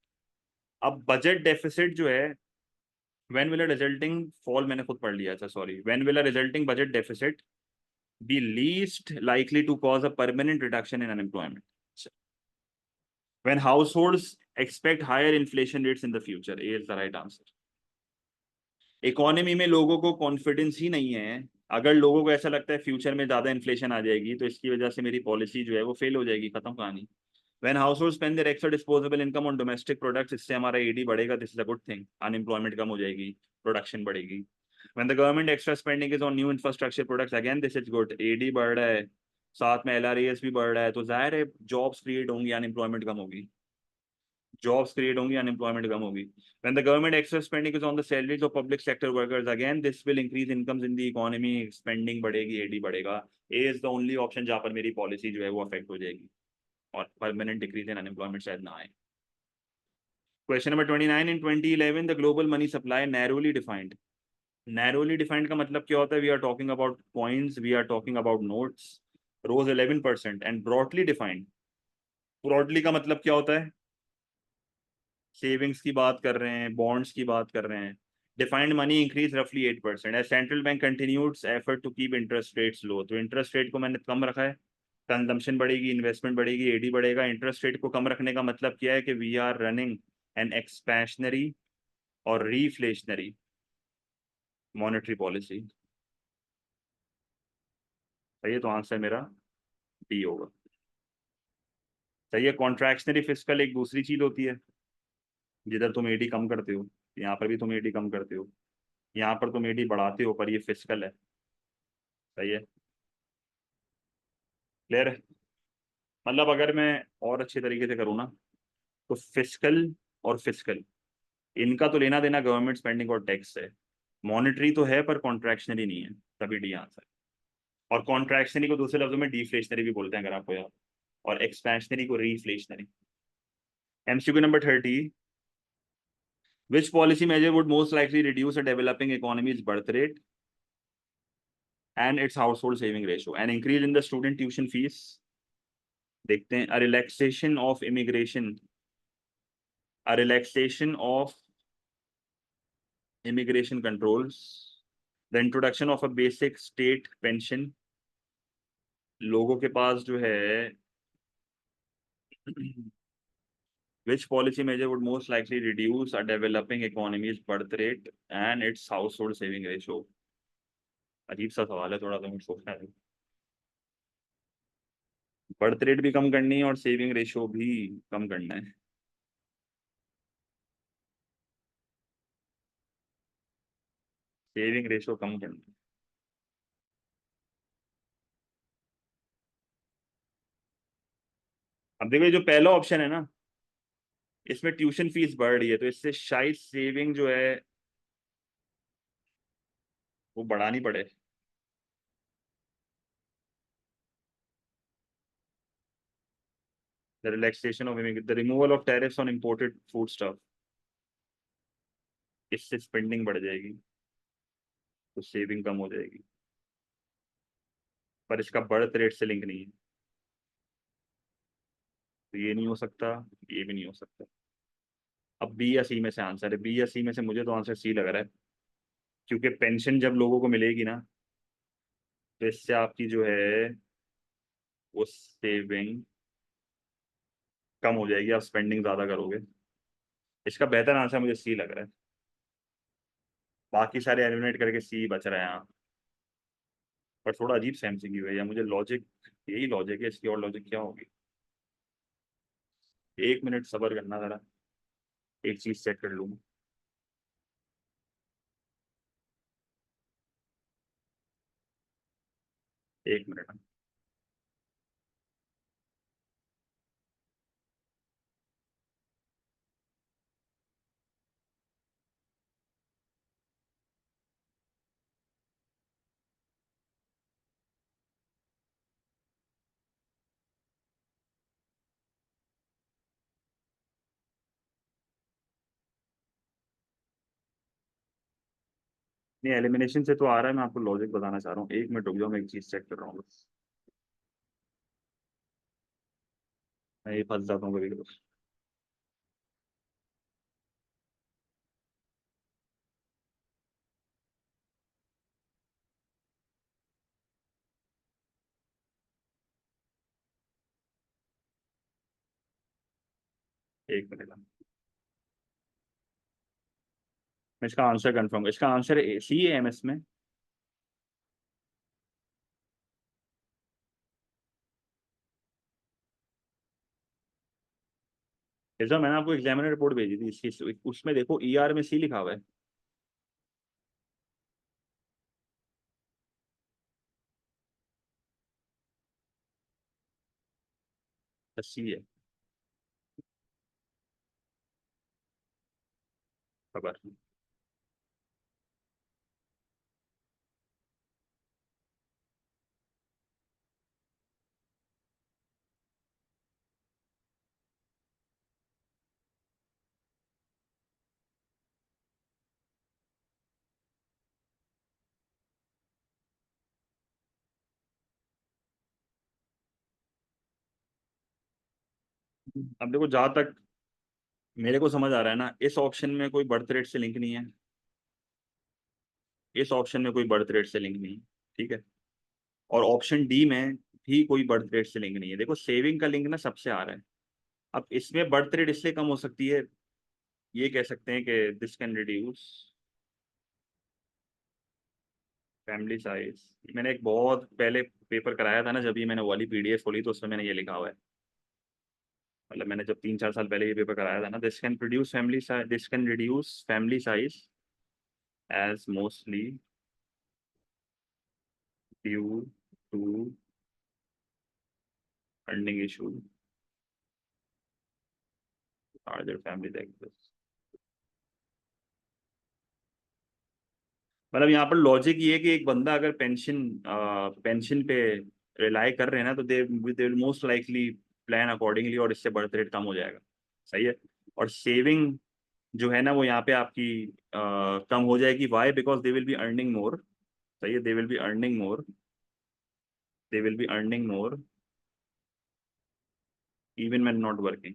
अब बजट डेफिसिट जो है, when will a resulting fall, मैंने खुद पढ़ लिया था, sorry, when will a resulting budget deficit be least likely to cause a permanent reduction in unemployment, when households expect higher inflation rates in the future, A is the right answer। Economy में लोगों को कॉन्फिडेंस ही नहीं है, अगर लोगों को ऐसा लगता है फ्यूचर में ज्यादा इन्फ्लेशन आ जाएगी तो इसकी वजह से मेरी पॉलिसी जो है वो फेल हो जाएगी, खत्म कहानी। When households spend their extra disposable income on domestic products, इससे हमारा एडी बढ़ेगा, this is a good thing, unemployment कम हो जाएगी, प्रोडक्शन बढ़ेगी। When the government extra spending is on new infrastructure products, again this is good, AD बढ़ रहा है, साथ में एलआरएस भी बढ़ रहा है, तो जाहिर है जॉब्स क्रिएट होंगी, अनएम्प्लॉयमेंट कम होगी, जॉब्स क्रिएट होंगी, अनएम्प्लॉयमेंट कम होगी। When the government extra spending is on the salaries of public sector workers, again this will increase incomes in the economy, spending बढ़ेगी, एडी बढ़ेगा। ए इज द ओनली ऑप्शन जहां पर मेरी पॉलिसी जो है वो अफेक्ट हो जाएगी और परमानेंट डिक्रीज इन अनएम्प्लॉयमेंट शायद ना आए। Question number 29, in 2011 the global money supply narrowly defined. Narrowly defined का मतलब क्या होता है, we are talking about coins, we are talking about notes, rose 11%, and broadly defined, broadly का मतलब क्या होता है, सेविंग्स की बात कर रहे हैं, बॉन्ड्स की बात कर रहे हैं, डिफाइंड मनी इंक्रीज रफली 8%। As central bank continues effort to keep interest rates low, तो इंटरेस्ट रेट को मैंने कम रखा है, कंजम्पशन बढ़ेगी, इन्वेस्टमेंट बढ़ेगी, एडी बढ़ेगा। इंटरेस्ट रेट को कम रखने का मतलब क्या है कि we are running an expansionary और रीफ्लेशनरी मॉनेटरी पॉलिसी। सही है, तो आंसर मेरा डी होगा। सही है। कॉन्ट्रैक्शनरी फिस्कल एक दूसरी चीज होती है, जिधर तुम एडी कम करते हो, यहाँ पर भी तुम एडी कम करते हो, यहाँ पर तुम एडी बढ़ाते हो, पर ये फिस्कल है। सही है, क्लियर है। मतलब अगर मैं और अच्छे तरीके से करूँ ना, तो फिस्कल और फिस्कल, इनका तो लेना देना गवर्नमेंट स्पेंडिंग और टैक्स है। मॉनेटरी तो है पर कॉन्ट्रैक्शनरी नहीं है, तभी डी आंसर। और कॉन्ट्रैक्शनरी को दूसरे लफ्जों में डिफ्लेशनरी भी बोलते हैं, अगर आपको याद, और एक्सपेंशनरी को reflationary. MCQ number 30, which policy measure would most likely reduce a developing economy's birth rate and its household saving ratio? An increase in the student tuition fees, देखते हैं, a relaxation of immigration controls, the introduction of a basic state pension, लोगों के पास जो है which policy measure would most likely reduce a developing economy's birth rate and its household saving ratio? अजीब सा सवाल है, थोड़ा सा मुझे सोचना है। बर्थ रेट भी कम करनी है और सेविंग रेशियो भी कम करना है। सेविंग रेशियो कम करना है। अब देखो, ये जो पहला ऑप्शन है ना, इसमें ट्यूशन फीस बढ़ रही है, तो इससे शायद सेविंग जो है वो बढ़ानी पड़े। The relaxation of the removal of tariffs on imported food stuff, इससे स्पेंडिंग बढ़ जाएगी, तो सेविंग कम हो जाएगी, पर इसका बर्थ रेट से लिंक नहीं है, तो ये नहीं हो सकता, ये भी नहीं हो सकता। अब बी या सी में से आंसर है, बी या सी में से मुझे तो आंसर सी लग रहा है, क्योंकि पेंशन जब लोगों को मिलेगी ना, तो इससे आपकी जो है वो सेविंग कम हो जाएगी, आप स्पेंडिंग ज्यादा करोगे। इसका बेहतर आंसर मुझे सी लग रहा है, बाकी सारे एलिमिनेट करके सी बच रहे हैं यहाँ। पर थोड़ा अजीब सा एमसीक्यू है, या मुझे लॉजिक, यही लॉजिक है इसकी, और लॉजिक क्या होगी। 1 मिनट सब्र करना जरा, एक चीज चेक कर लूँ। एक मिनट। नहीं, एलिमिनेशन से तो आ रहा है, मैं आपको लॉजिक बताना चाह रहा हूँ। 1 मिनट रुक जाओ, मैं एक चीज चेक कर रहा हूँ बस। मैं ये फंस जाता हूँ कभी कभी। 1 मिनट। मैं इसका आंसर कंफर्म, इसका आंसर सी है, एमएस में। जैसा मैंने आपको एग्जामिनर रिपोर्ट भेजी थी इसकी, उसमें देखो ईआर में सी लिखा हुआ है। तो सी है। खबर। अब देखो, जहां तक मेरे को समझ आ रहा है ना, इस ऑप्शन में कोई बर्थ रेट से लिंक नहीं है, इस ऑप्शन में कोई बर्थ रेट से लिंक नहीं है, ठीक है। और ऑप्शन डी में भी कोई बर्थ रेट से लिंक नहीं है। देखो सेविंग का लिंक ना सबसे आ रहा है। अब इसमें बर्थ रेट इसलिए कम हो सकती है, ये कह सकते हैं कि this can reduce family size. मैंने एक बहुत पहले पेपर कराया था ना, जब ये मैंने वो वाली पीडीएफ खोली तो उसमें मैंने ये लिखा हुआ है। मतलब मैंने जब 3-4 साल पहले ये पेपर कराया था ना, this can produce family size, this can reduce family size as mostly due to funding issue larger family access. मतलब यहाँ पर लॉजिक ये है कि एक बंदा अगर पेंशन पे रिलाई कर रहे हैं ना, तो they they will most likely plan accordingly, और इससे बर्थ रेट कम हो जाएगा। सही है। और सेविंग जो है ना वो यहाँ पे आपकी कम हो जाएगी। Why? Because they will be earning more. सही है, they will be earning more, they will be earning more even when not working.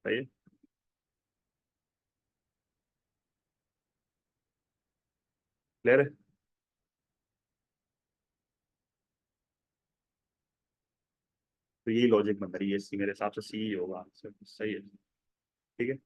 सही है। क्लियर है। तो यही लॉजिक बन रही है इसकी, मेरे हिसाब से सी ही होगा आंसर। सही है। ठीक है।